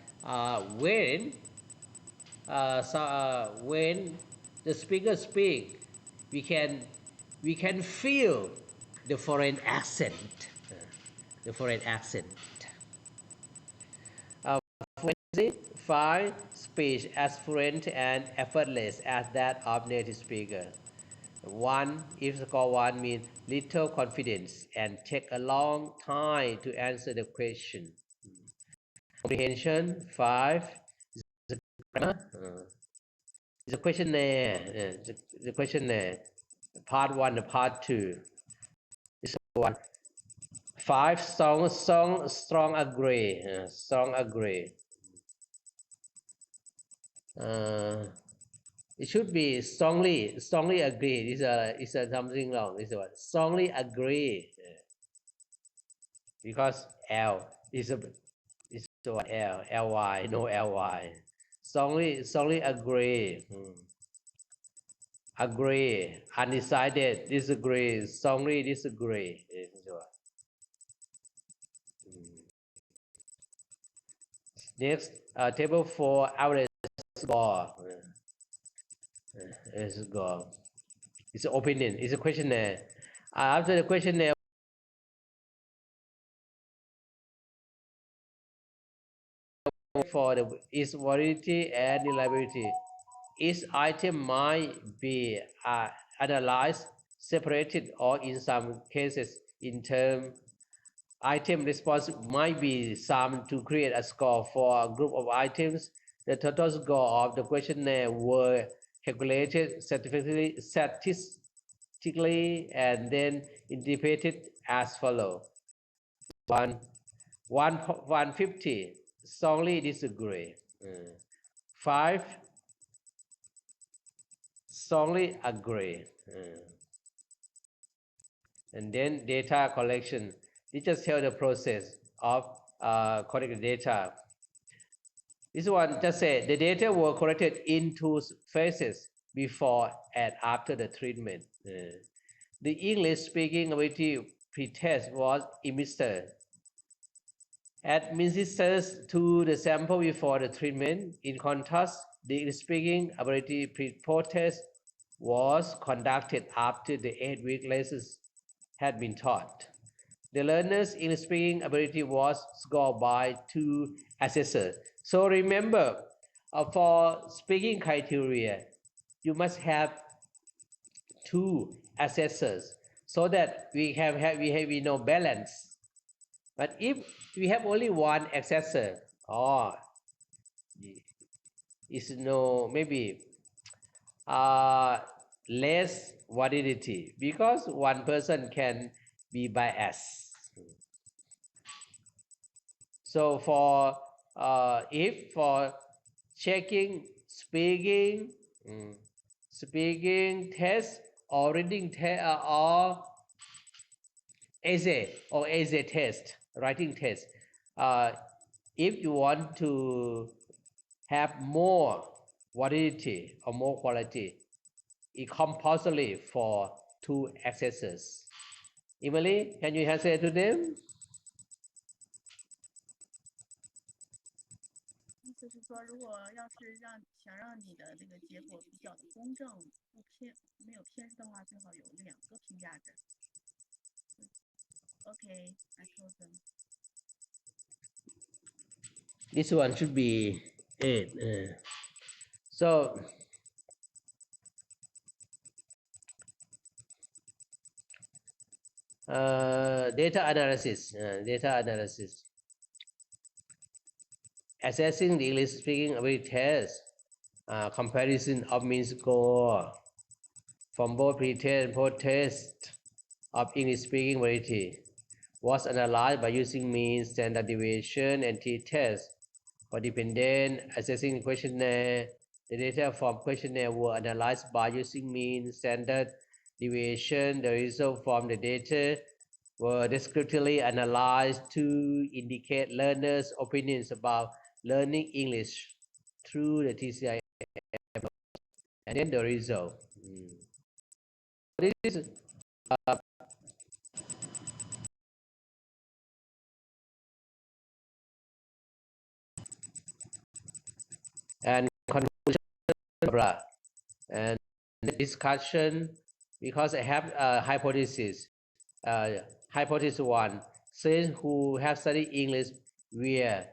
when the speaker speak, we can feel the foreign accent. The foreign accent. Fluency 5 speech as fluent and effortless as that of native speaker. 1, if score 1 means little confidence and take a long time to answer the question. Comprehension 5 is the grammar. It's a questionnaire. The questionnaire. Part 1 and part 2. This one. 5 strong agree. Strong agree. It should be strongly agree. Is something wrong. This one strongly agree, because L is the one ly, no ly. Strongly agree. Agree, undecided, disagree, strongly disagree. Next, table 4 average score. Score. It's an opinion. It's a questionnaire. After the questionnaire, for its validity and reliability, each item might be analyzed, separated, or in some cases, in term item response might be summed to create a score for a group of items. The total score of the questionnaire were calculated statistically and then interpreted as follow. 150 strongly disagree. 5 strongly agree. And then data collection. This just tell the process of collecting data. This one just say the data were collected in 2 phases, before and after the treatment. The English speaking ability pretest was administered to the sample before the treatment. In contrast, the English speaking ability pretest was conducted after the 8-week lessons had been taught. The learner's English speaking ability was scored by 2 assessors. So remember, for speaking criteria, you must have 2 assessors so that we know balance. But if we have only 1 assessor, is no maybe less validity, because 1 person can be biased. So for if for checking speaking test or reading test or essay test, writing test, if you want to have more validity or more quality, it compulsory for 2 assessors. Emily, can you answer to them? 意思是说，如果要是想让你的那个结果比较的公正，没有偏失的话，最好有2个评价者。Okay, I told them. This one should be 8. So data analysis. Assessing the English speaking ability test. Comparison of mean score from both pre-test and post-test of English speaking ability was analyzed by using mean, standard deviation, and t-test. For dependent assessing questionnaire, the data from questionnaire were analyzed by using mean, standard deviation. The results from the data were descriptively analyzed to indicate learners' opinions about learning English through the TCI approach. And then the result. This is and conclusion and discussion, because I have a hypothesis. Hypothesis 1: students who have studied English via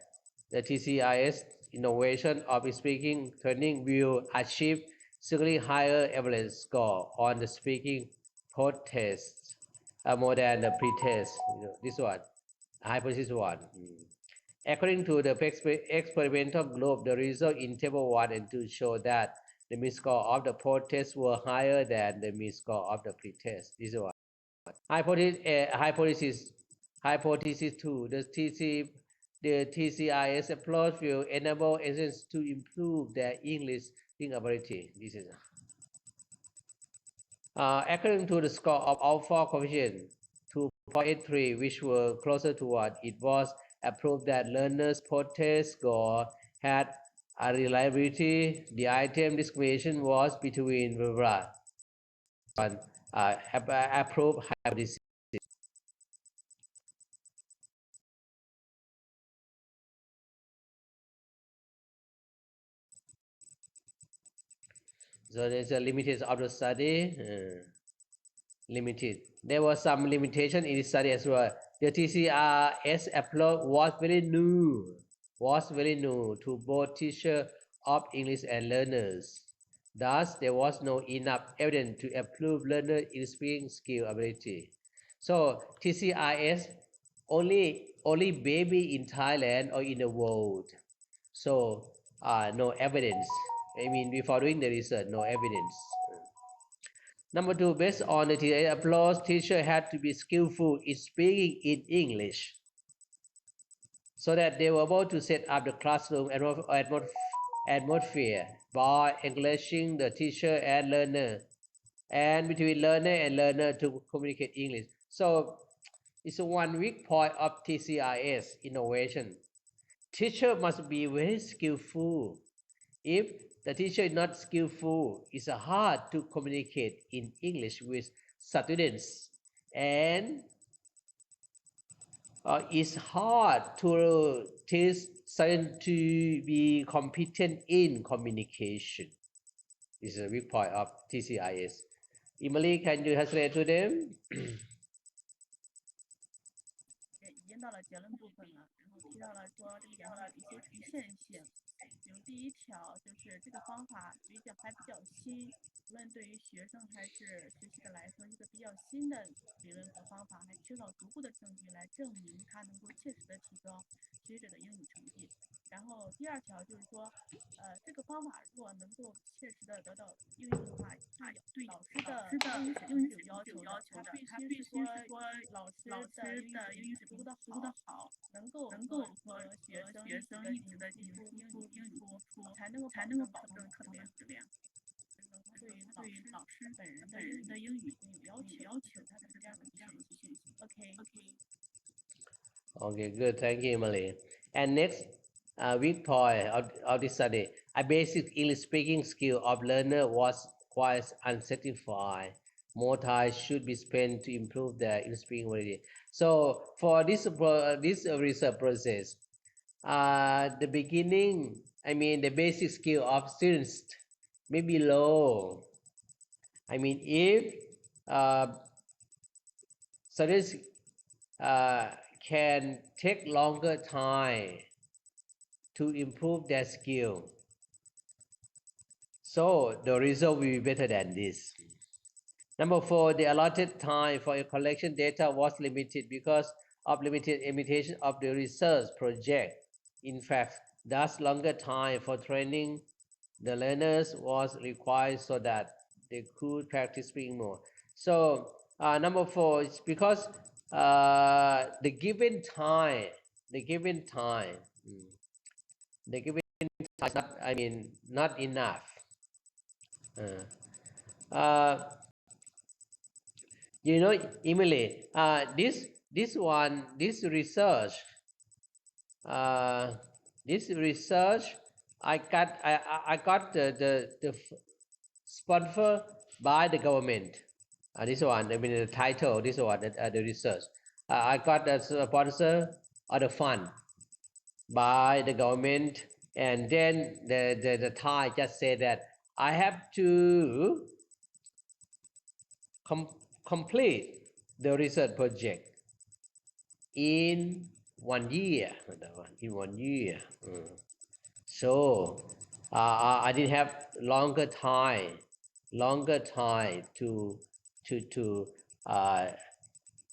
the TCIS innovation of speaking training will achieve significantly higher average score on the speaking post-test more than the pre-test. This one, hypothesis 1. According to the experimental group, the result in table 1 and 2 show that the mean score of the post-test were higher than the mean score of the pre-test. This one. Hypothesis 2. The TCIS approach will enable students to improve their English speaking ability. This is according to the score of all 4 coefficients, 2.83, which were closer to what it was approved that learners' post-test score had a reliability. The item discrimination was between approved hypothesis. So there's a limited of the study. Limited. There was some limitation in the study as well. The TCRS approach was very new to both teachers of English and learners. Thus, there was no enough evidence to approve learner in speaking skill ability. So TCRS only baby in Thailand or in the world. So no evidence I mean, before doing the research, no evidence. Number two, based on the teacher applause, teacher had to be skillful in speaking in English, so that they were able to set up the classroom atmosphere by encouraging the teacher and learner, and between learner and learner to communicate English. So it's a one weak point of TCIS innovation. Teacher must be very skillful. If the teacher is not skillful, it's hard to communicate in English with students, and it's hard to teach students to be competent in communication. This is a weak point of TCIS. Emily, can you translate to them? 已经到了结论部分了，然后提到了说这个研究有一些局限性。比如第一条就是这个方法还比较新，无论对于学生还是学习者来说，一个比较新的理论和方法，还缺少足够的证据来证明它能够切实的提高学习者的英语成绩。然后第二条就是说，这个方法如果能够切实的得到应用的话，对老师的英语水平是有要求的。它必须是说老师的英语水平足够的好，能够和学生一直的进行英语输出，才能够保证课堂的质量。对于老师本人的英语有要求，它是这样的局限性。OK。Okay, good. Thank you, Emily. And next weak point of this study, a basic English speaking skill of learner was quite unsatisfied. More time should be spent to improve their English speaking ability. So for this research process, the beginning, I mean, the basic skill of students may be low. I mean, if students can take longer time to improve their skill, so the result will be better than this. Number four, the allotted time for a collection data was limited because of limited limitation of the research project. In fact, thus longer time for training the learners was required so that they could practice speaking more. So number four is because the given time is not, I mean, not enough. You know, Emily, this research, I got the sponsor by the government. This one, I mean the title, this one, the research. I got the sponsor or the fund by the government, and then the Thai just said that I have to complete the research project in 1 year. In 1 year. So I didn't have longer time to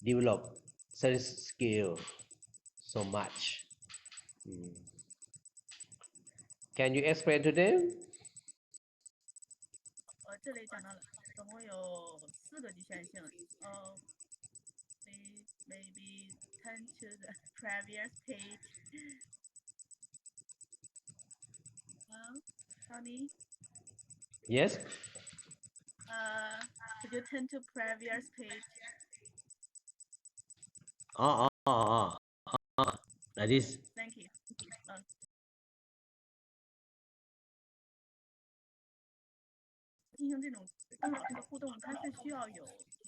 develop such skill so much. Can you explain to them? 这里讲到了，总共有4个局限性。Maybe turn to the previous page. Tony? Yes. Could you turn to previous page? Like this. Thank you. 进行这种跟老师的互动，它是需要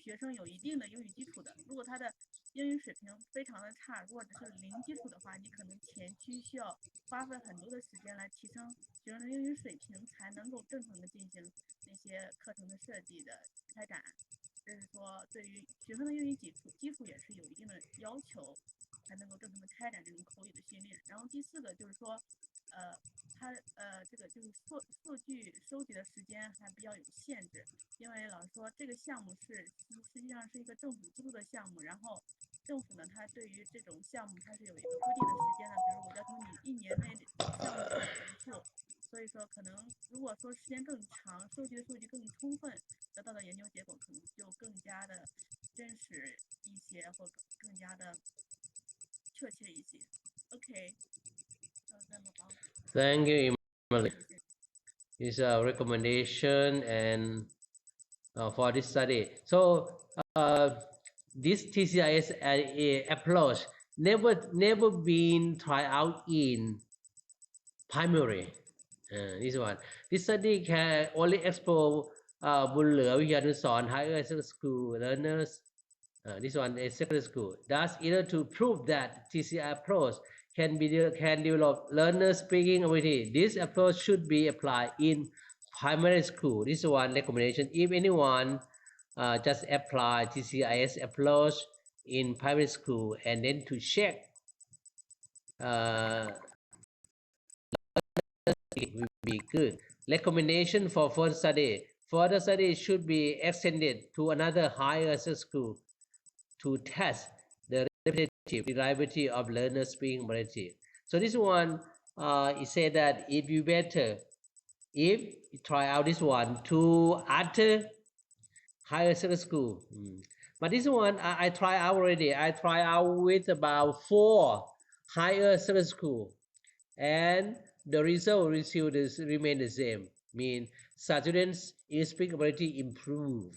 学生有一定的英语基础的。如果他的英语水平非常的差，如果只是零基础的话，你可能前期需要花费很多的时间来提升学生的英语水平，才能够正常的进行那些课程的设计的开展。就是说，对于学生的英语基础也是有一定的要求，才能够正常的开展这种口语的训练。然后第4个就是说，这个就是数据收集的时间还比较有限制，因为老师说这个项目实际上是一个政府资助的项目，然后政府呢，它对于这种项目它是有一个规定的时间的，比如我要求你1年内项目结束，所以说可能如果说时间更长，收集的数据更充分，得到的研究结果可能就更加的真实一些，或更加的确切一些。Okay. Thank you, Emily. It's a recommendation and for this study. So this TCIS approach never been tried out in primary. This one. This study can only explore Bulle Vihayanusaran higher secondary school learners. This one is secondary school. Thus, either to prove that TCI approach can develop learner speaking ability. This approach should be applied in primary school. This is one recommendation. If anyone just apply TCIS approach in primary school and then to check it will be good. Recommendation for further study. Further study should be extended to another higher school to test the repetitive reliability of learner speaking ability. So this one, it said that if you better, if you try out this one to other higher secondary school. But this one, I try out already. I try out with about 4 higher secondary school, and the result remain the same. Mean students' speaking ability improve.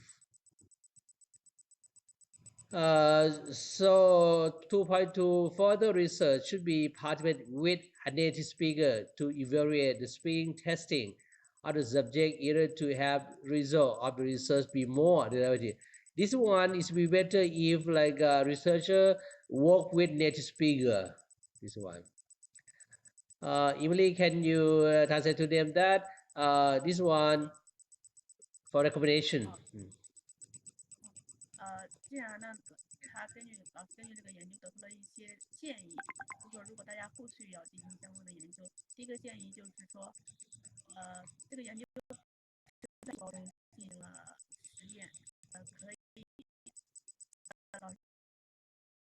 So 2.2 further research should be participated with a native speaker to evaluate the speaking testing of the subject, either to have result of the research be more reliable. This one is be better if like a researcher work with native speaker. This one. Emily, can you translate to them that this one for recommendation? 既然呢，他根据老师根据这个研究得出了一些建议，就说如果大家后续要进行相关的研究，第一个建议就是说，这个研究在高中进行了实验，可以老师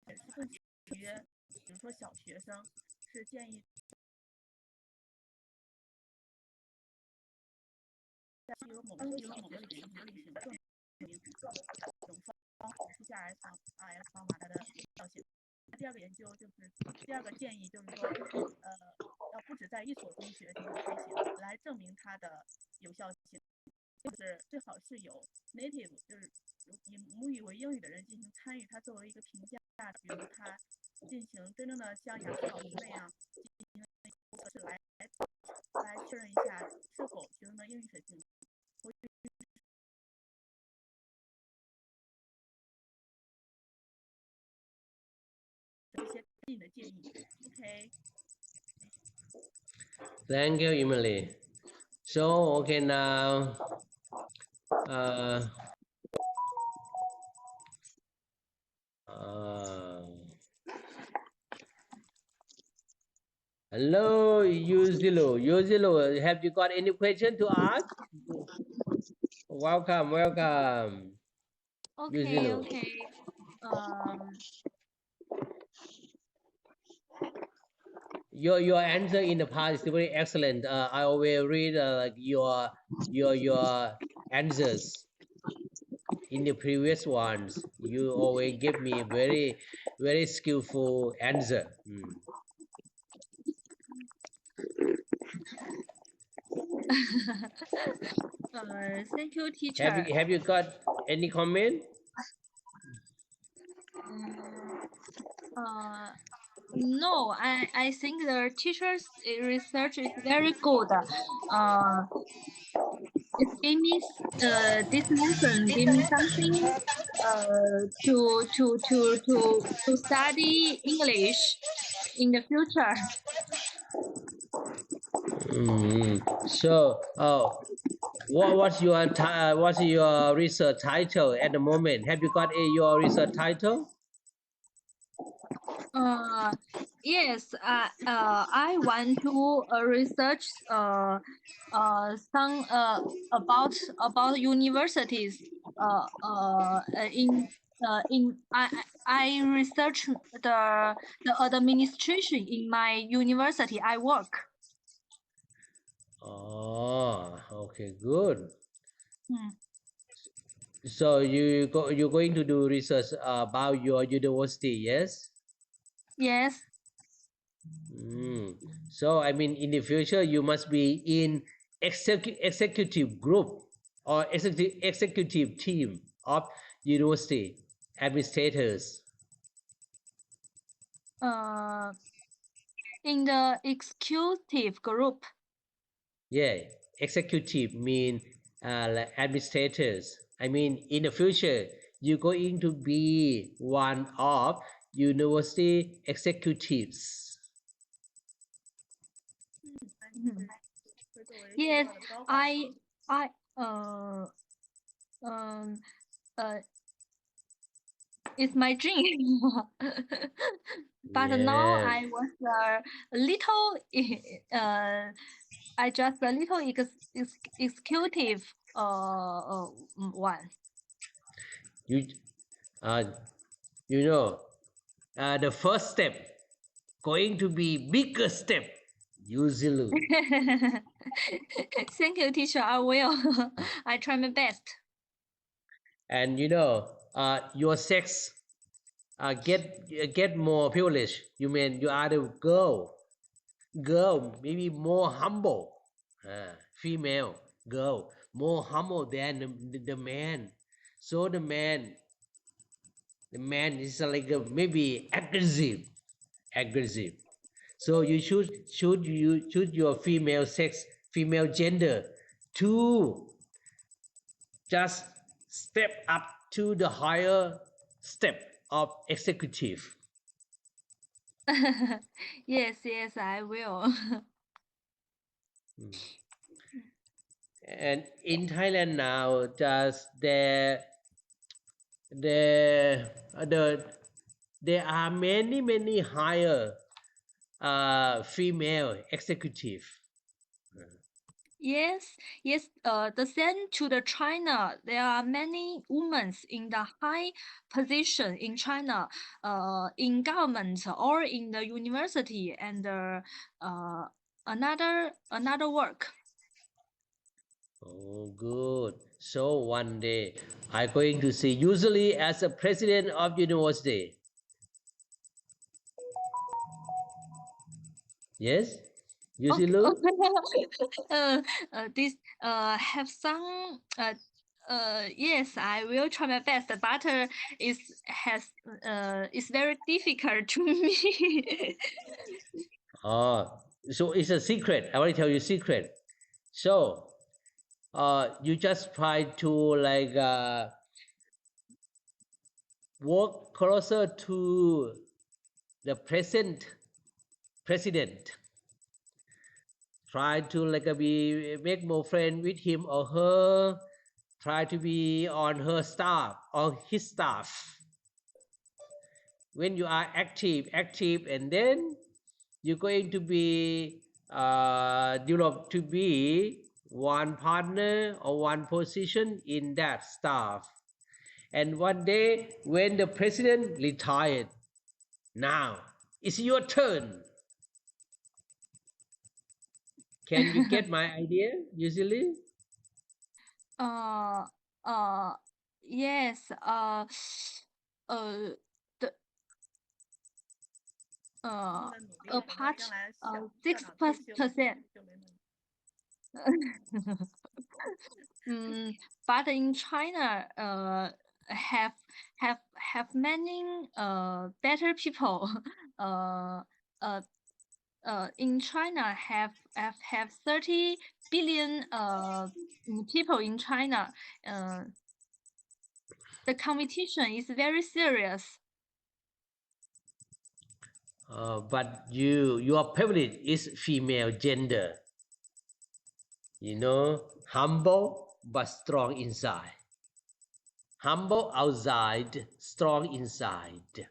也是更适于，比如说小学生，是建议在有某个里面可以使用更种方是下 S 方法它的效性。第二个研究就是第二个建议就是说，要不止在一所中学进行推行，来证明它的有效性。就是最好是有 native， 就是以母语为英语的人进行参与，它作为一个评价，比如他进行真正的像雅思老师那样进行测试来确认一下是否学生的英语水平。一些建议的建议 ，OK。Thank you, Emily. So okay now. Hello, Yuzilo. Yuzilo, have you got any question to ask? Welcome. Okay, Yuzilo. okay. Your answer in the past is very excellent. I always read like your answers in the previous ones. You always give me very skillful answer. Thank you, teacher. Have you got any comment? No, I think the teacher's research is very good. It gave me this lesson gave me something to study English in the future. So, what's your research title at the moment? Have you got your research title? Yes, I want to research some about universities. I research the administration in my university I work. Oh, okay, good. Mm. So you're going to do research about your university, yes? Yes. So I mean, in the future, you must be in executive group or executive team of university administrators. Uh, in the executive group. Yeah, executive mean like administrators. I mean, in the future, you're going to be one of university executives. 那就 Mhm. 是会作为学 Yes, 校的高管。 I um it's my dream. But now Yeah. I was a little I just a little executive one. You uh you know the first step going to be bigger step usually. Thank you, teacher. I will. I try my best. And your sex get more privilege. You mean you are the girl maybe more humble, female girl more humble than the man. So the man is like maybe aggressive. So you choose your female gender to just step up to the higher step of executive. Yes, yes, I will. And in Thailand now, just there are many higher female executive. Yes, yes. The same to the China. There are many women in the high position in China, in government or in the university and another work. Oh, good. So one day I'm going to see usually as a president of university. Yes, you see, Okay. Lu? This have some yes, I will try my best, but it's very difficult to me. Oh, so it's a secret. I want to tell you a secret. So, you just try to like work closer to the present president. Try to like be make more friend with him or her. Try to be on her staff or his staff. When you are active, and then you're going to be develop to be one partner or one position in that staff. And one day when the president retired, now it's your turn. Can you get my idea usually? Uh, yes. The 那么努力，等到 part 将来校 six 长退休 percent. 就没问题。But in China, have many better people. Uh, uh, in China have 30 billion people in China. The competition is very serious. But your privilege is female gender. Humble but strong inside. Humble outside, strong inside.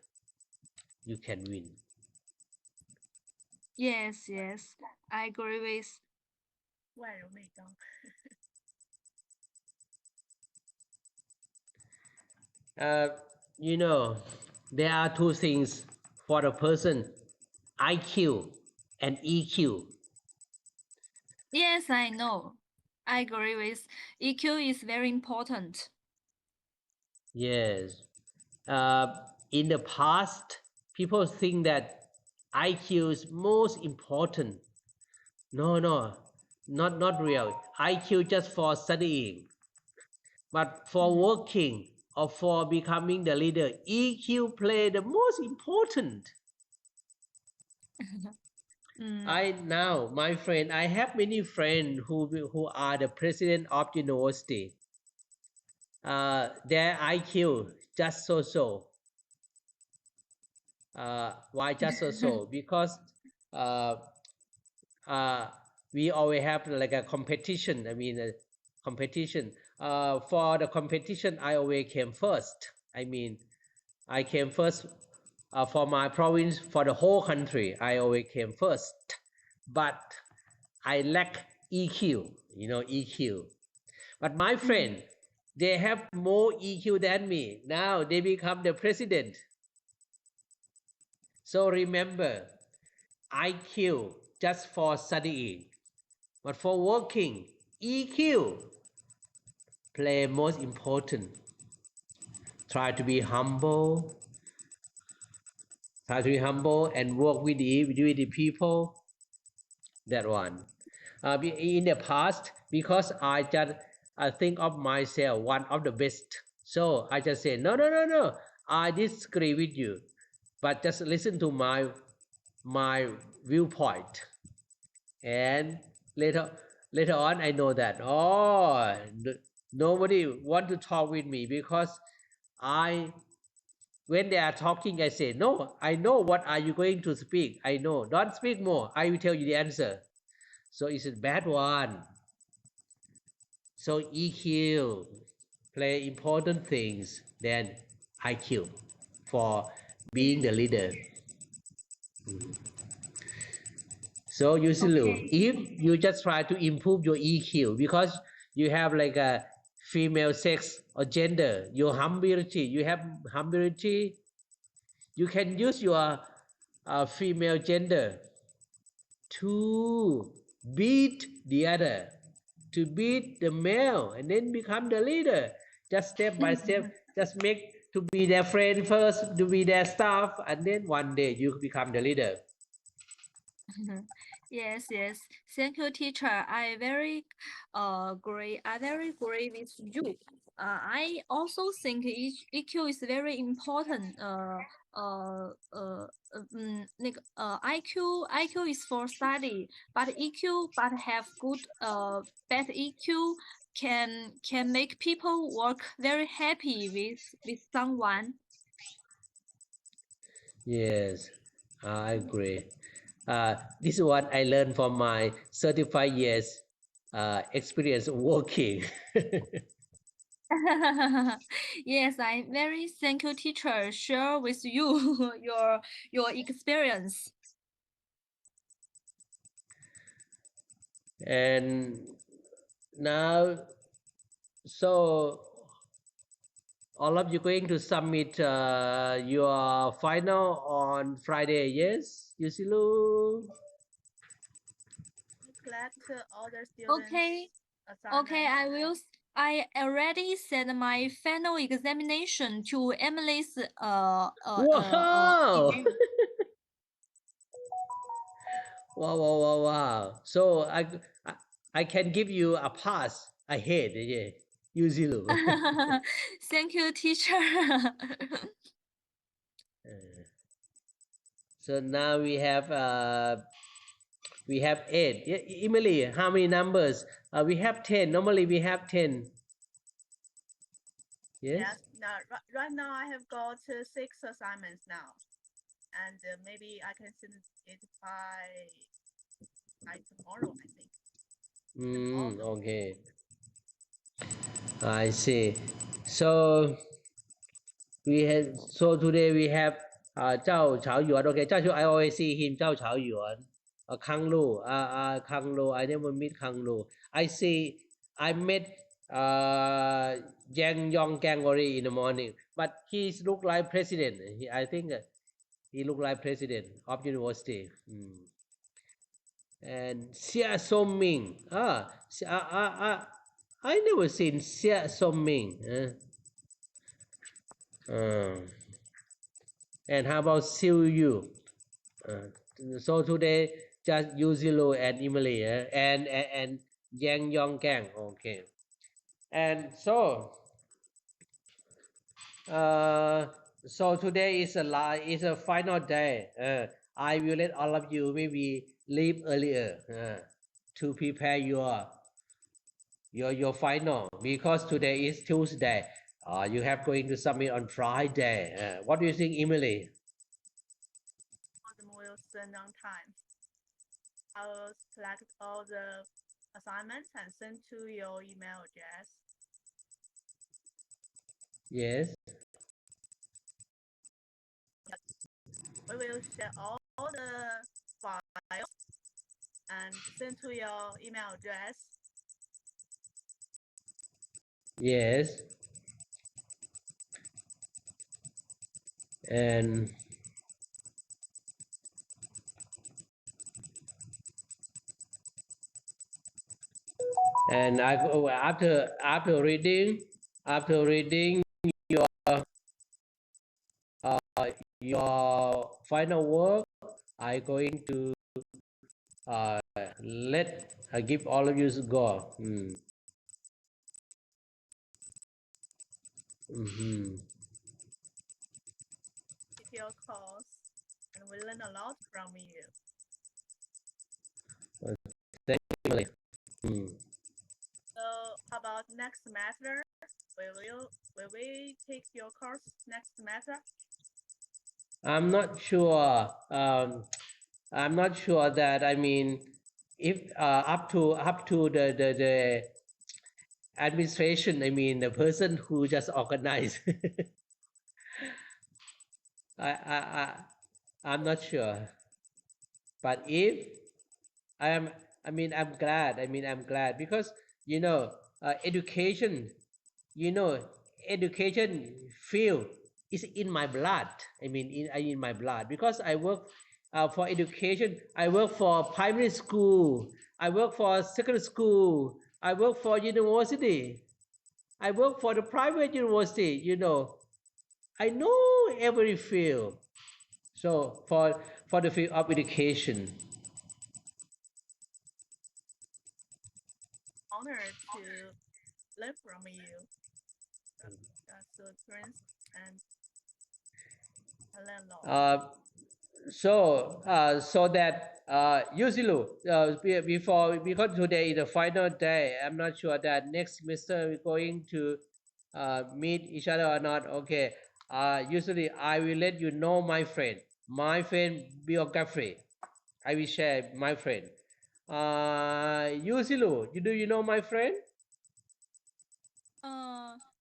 You can win. Yes, I agree with. 外柔内刚。There are two things for a person: IQ and EQ. Yes, I know. I agree with EQ is very important. Yes. In the past, people think that IQ is most important. No, not real. IQ just for studying, but for working or for becoming the leader, EQ play the most important. My friend, I have many friends who are the president of university. Their IQ just so. Why just so? Because uh, we always have like a competition. I mean, competition. For the competition, I always came first. I mean, I came first for my province, for the whole country. I always came first, but I lack EQ. You know EQ. But my friend, they have more EQ than me. Now they become the president. So remember, IQ just for studying, but for working, EQ play most important. Try to be humble. Try to be humble and work with the people. That one. In the past, because I think of myself one of the best, so I just say no. I disagree with you, but just listen to my viewpoint, and later on I know that nobody want to talk with me because I when they are talking I say no, I know what are you going to speak, I know, don't speak more, I will tell you the answer. So it's a bad one. So EQ play important things than IQ for being the leader. So usually, Okay. if you just try to improve your EQ because you have like a female sex or gender, your humility, you have humility, you can use your female gender to beat the other, to beat the male, and then become the leader. Just step by step, just make to be their friend first, to be their staff, and then one day you become the leader. Yes. Thank you, teacher. I very agree. I very agree with you. I also think EQ is very important. IQ is for study, but EQ but have good bad EQ can make people work very happy with someone. Yes, I agree. This is what I learned from my 35 years experience working. Yes, I very thank you, teacher. Share with you your experience. And now, so all of you going to submit your final on Friday, yes, Yusilu? Collect all the students' Okay, assignments. I already sent my final examination to Emily's Wow! email. Wow. So I I can give you a pass ahead, yeah, Yusilu. Thank you, teacher. So now we have 8. Yeah, Emily, how many numbers? We have 10. Normally we have 10. Yes. Now, right now I have got 6 assignments now, and maybe I can send it by tomorrow, I think. Okay. I see. So today we have Zhao Chaoyuan. Okay, Zhao I always see him, Zhao Chaoyuan. Kang Lu. Kang Lu. I never meet Kang Lu. I met Yang Yong Gang already in the morning, but he look like president. I think he look like president of university. And Xia Songming. I never seen Xia Songming. And how about Siu Yu? So today just Yu Zilo and Emily and Yang Yong Kang. Okay. And so today is a final day. I will let all of you maybe leave earlier to prepare your final because today is Tuesday. You have going to submit on Friday. What do you think, Emily? Them will send on time. I will select all the assignments and send to your email address. Yes. We will share all the files and send to your email address. Yes. And I go after reading your final work, I going to let give all of you go. Take your course, and we learn a lot from you. Thank you, Emily. So how about next semester? Will we take your course next semester? I'm not sure. I'm not sure that. I mean, if up to the administration. I mean, the person who just organized. I'm not sure. But if I'm glad. I'm glad because you know, education. You know, education field is in my blood. In my blood because I work for education. I work for primary school. I work for secondary school. I work for university. I work for the private university. You know, I know every field. So for the field of education. Honored to learn from you. That's the prince and I learn a lot. So that usually before because today is the final day, I'm not sure that next semester we're going to meet each other or not. Okay. Usually I will let you know my friend biography. I will share my friend. Usually, you know my friend?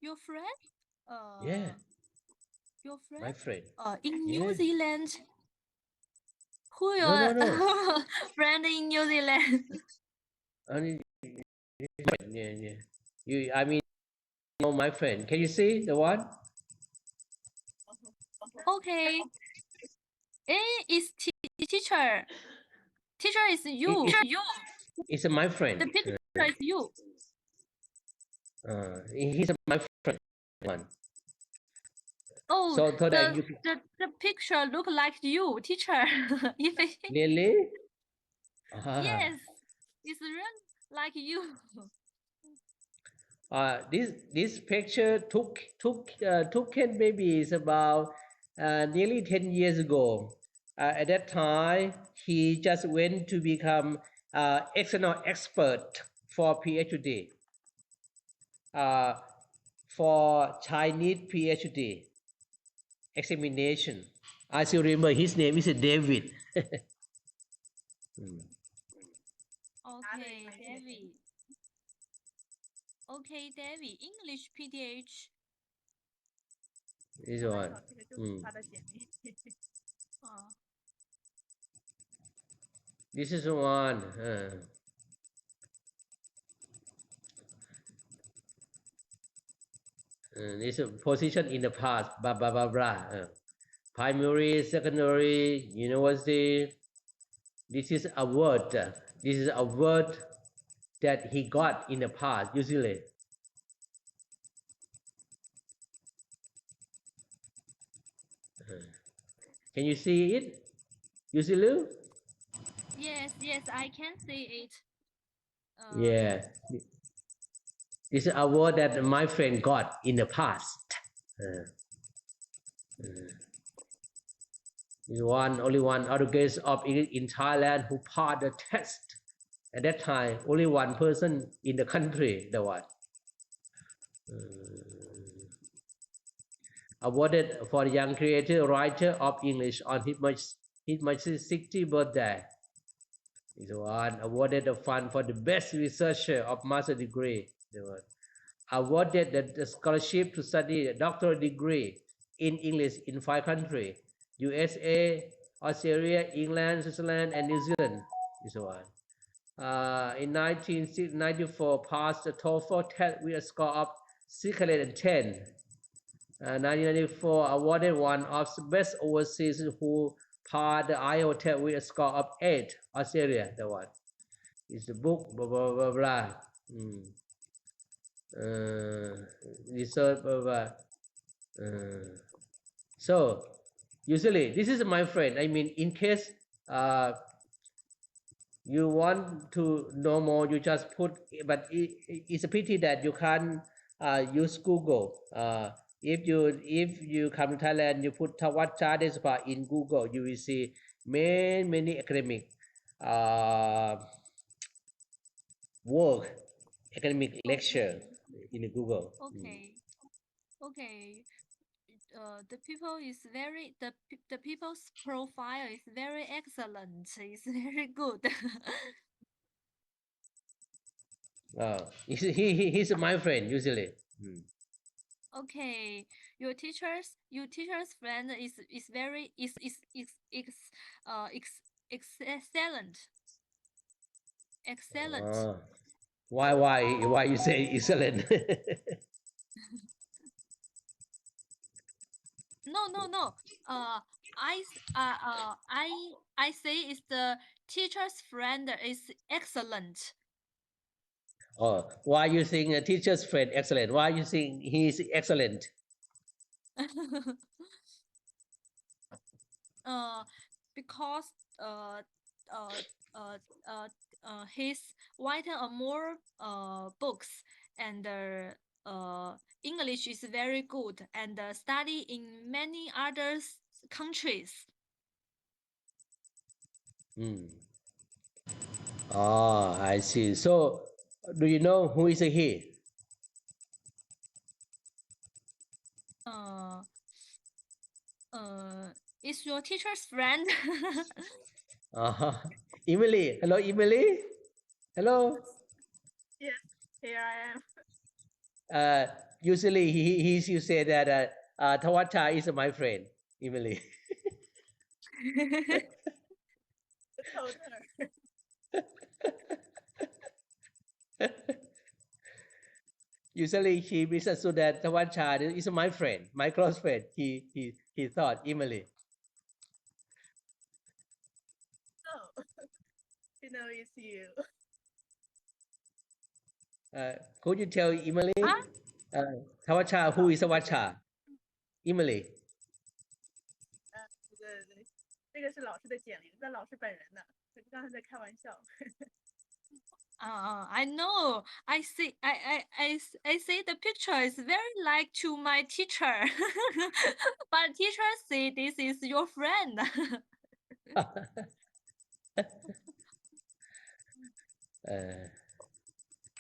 Your friend? Yeah, Your friend? my friend. In Yeah. New Zealand? Who No, your no. friend in New Zealand? Only yeah. You know my friend. Can you see the one? Okay. It's teacher. Teacher is you. It's my friend. The picture is you. He's my friend. One. Oh, So that the picture look like you, teacher. really? Yes, it's real like you. This picture took maybe is about nearly 10 years ago. At that time, he just went to become external expert for PhD, for Chinese PhD examination. I still remember his name is David. Okay, David. Okay, David. English PTH. This one. 这个就是他的简历。This is one. This position in the past, blah blah blah blah. Primary, secondary, university. This is award. This is a word that he got in the past, usually. Can you see it, usually? Yes, I can see it. Yeah. This is a word that my friend got in the past. Is only one educator of English in Thailand who passed the test. At that time, only one person in the country, the one. Awarded for the young creative writer of English on his 60th birthday. Is one awarded the fund for the best researcher of master degree. The one awarded the scholarship to study a doctoral degree in English in 5 countries: USA, Australia, England, Switzerland, and New Zealand. Is one. In 1994, passed the TOEFL test with a score of 610. 1994, awarded one of the best overseas who passed the IELTS test with a score of 8. Australia, the one. It's the book, blah, blah, blah, blah. Research, blah, blah. So, usually, this is my friend. I mean, in case you want to know more, you just put, but it's a pity that you can't use Google. If you come to Thailand, you put Thawat Chadespa in Google, you will see many academic work, academic lecture in Google. Okay. The people is the people's profile is very excellent. It's very good. He's my friend usually. Okay, your teacher's friend is very excellent. Excellent. Why you say excellent? No. I say is the teacher's friend is excellent. Oh, why you think a teacher's friend excellent? Why you think he's excellent? Because he's writing more books, and English is very good, and study in many other countries. Oh, I see. So, do you know who is he? Is your teacher's friend? Emily. Hello, Emily. Hello. Yes, here I am. Usually you say that Tawata is my friend, Emily. I told her. Usually he misunderstood that Tawata is my friend, my close friend. He thought Emily. No, you know it's you. Could you tell Emily? Tawata, who is Tawata? Emily. 对，这个是老师的简历，但老师本人呢，刚才在开玩笑。I know. I see. I see the picture is very like to my teacher, but teacher say this is your friend.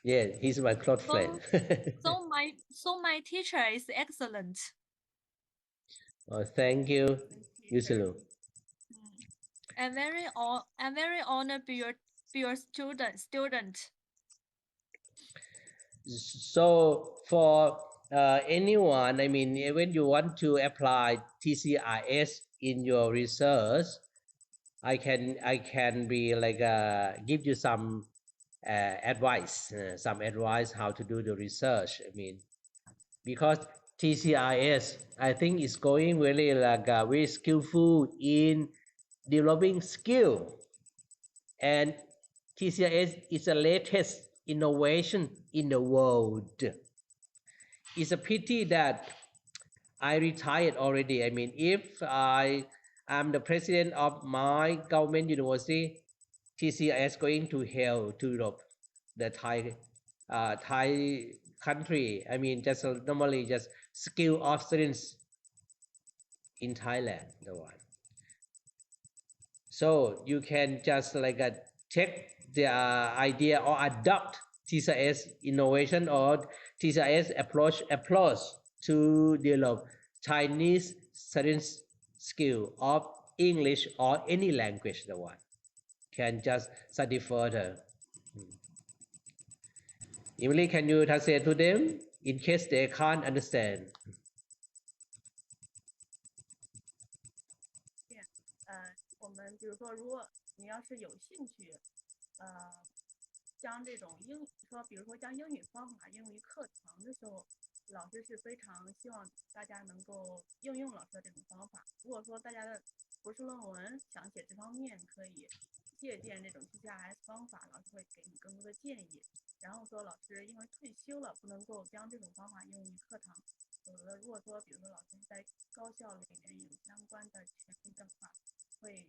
Yeah, he's my close friend. So my teacher is excellent. Oh, thank you, Yusulu. I'm very honored to be your student. So for anyone, I mean, when you want to apply TCRS in your research, I can be like give you some advice, how to do the research. I mean, because TCRS, I think is going really like very skillful in developing skill, and TCIS is the latest innovation in the world. It's a pity that I retired already. I mean, if I am the president of my government university, TCIS going to hell to Europe, the Thai country. I mean, just normally just skill of students in Thailand, the one. So you can just like take the idea or adopt TCIS innovation or TCIS approach to develop Chinese students skill of English or any language, the one can just study further. Emily, can you translate to them in case they can't understand? 我们比如说，如果你要是有兴趣，将这种比如说将英语方法应用于课堂的时候，老师是非常希望大家能够应用老师的这种方法。如果说大家的博士论文想写这方面，可以借鉴这种 TCIS 方法，老师会给你更多的建议。然后说老师因为退休了，不能够将这种方法应用于课堂。如果说比如说老师在高校里面有相关的权利的话，会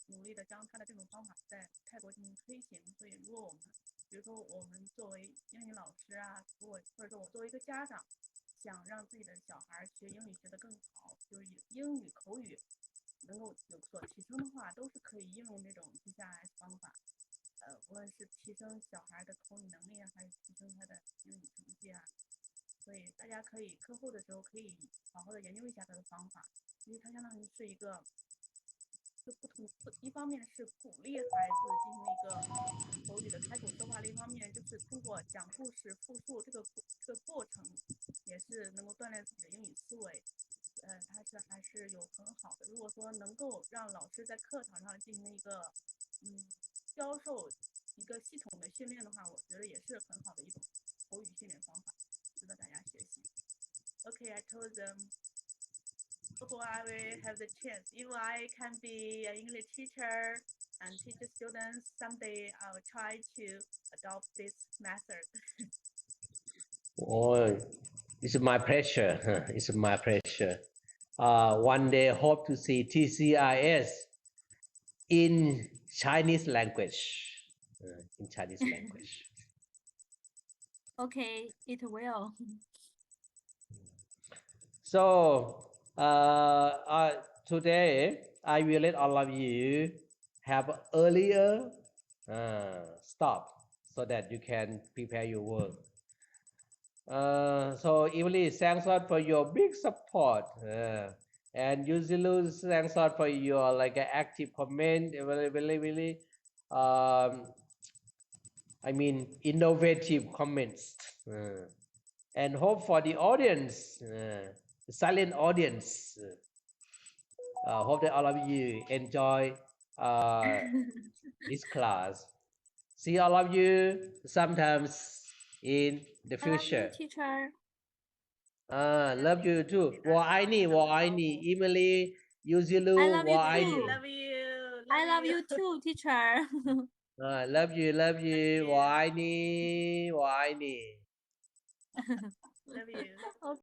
努力的将他的这种方法在泰国进行推行。所以如果我们比如说我们作为英语老师啊，或者说我作为一个家长，想让自己的小孩学英语学得更好，就是英语口语能够有所提升的话，都是可以应用这种 TCIS 方法。无论是提升小孩的口语能力啊，还是提升他的英语成绩啊，所以大家可以课后的时候可以好好的研究一下他的方法，因为它相当于是一个。就一方面是鼓励孩子进行一个口语的开口说话，另一方面就是通过讲故事、复述这个过程，也是能够锻炼自己的英语思维。它还是有很好的。如果说能够让老师在课堂上进行一个教授一个系统的训练的话，我觉得也是很好的一种口语训练方法，值得大家学习。Okay, I told them. Hope I will have the chance. If I can be an English teacher and teach students someday, I will try to adopt this method. Oh, it's my pleasure. It's my pleasure. One day, hope to see TCIS in Chinese language. In Chinese language. Okay, it will. So today I will let all of you have earlier stop so that you can prepare your work. So Emily, thanks a lot for your big support. And Yuzilu, thanks a lot for your active comment. Really, I mean innovative comments. And hope for the audience, silent audience. Hope that all of you enjoy this class. See all of you sometimes in the I love you, future. teacher. Love you too. 我爱你，我爱你 Emily, Yuzilu, I love you 我爱你 too. Love you. I love you too, teacher. Love you, love you. 我爱你，我爱你 Love you. Okay.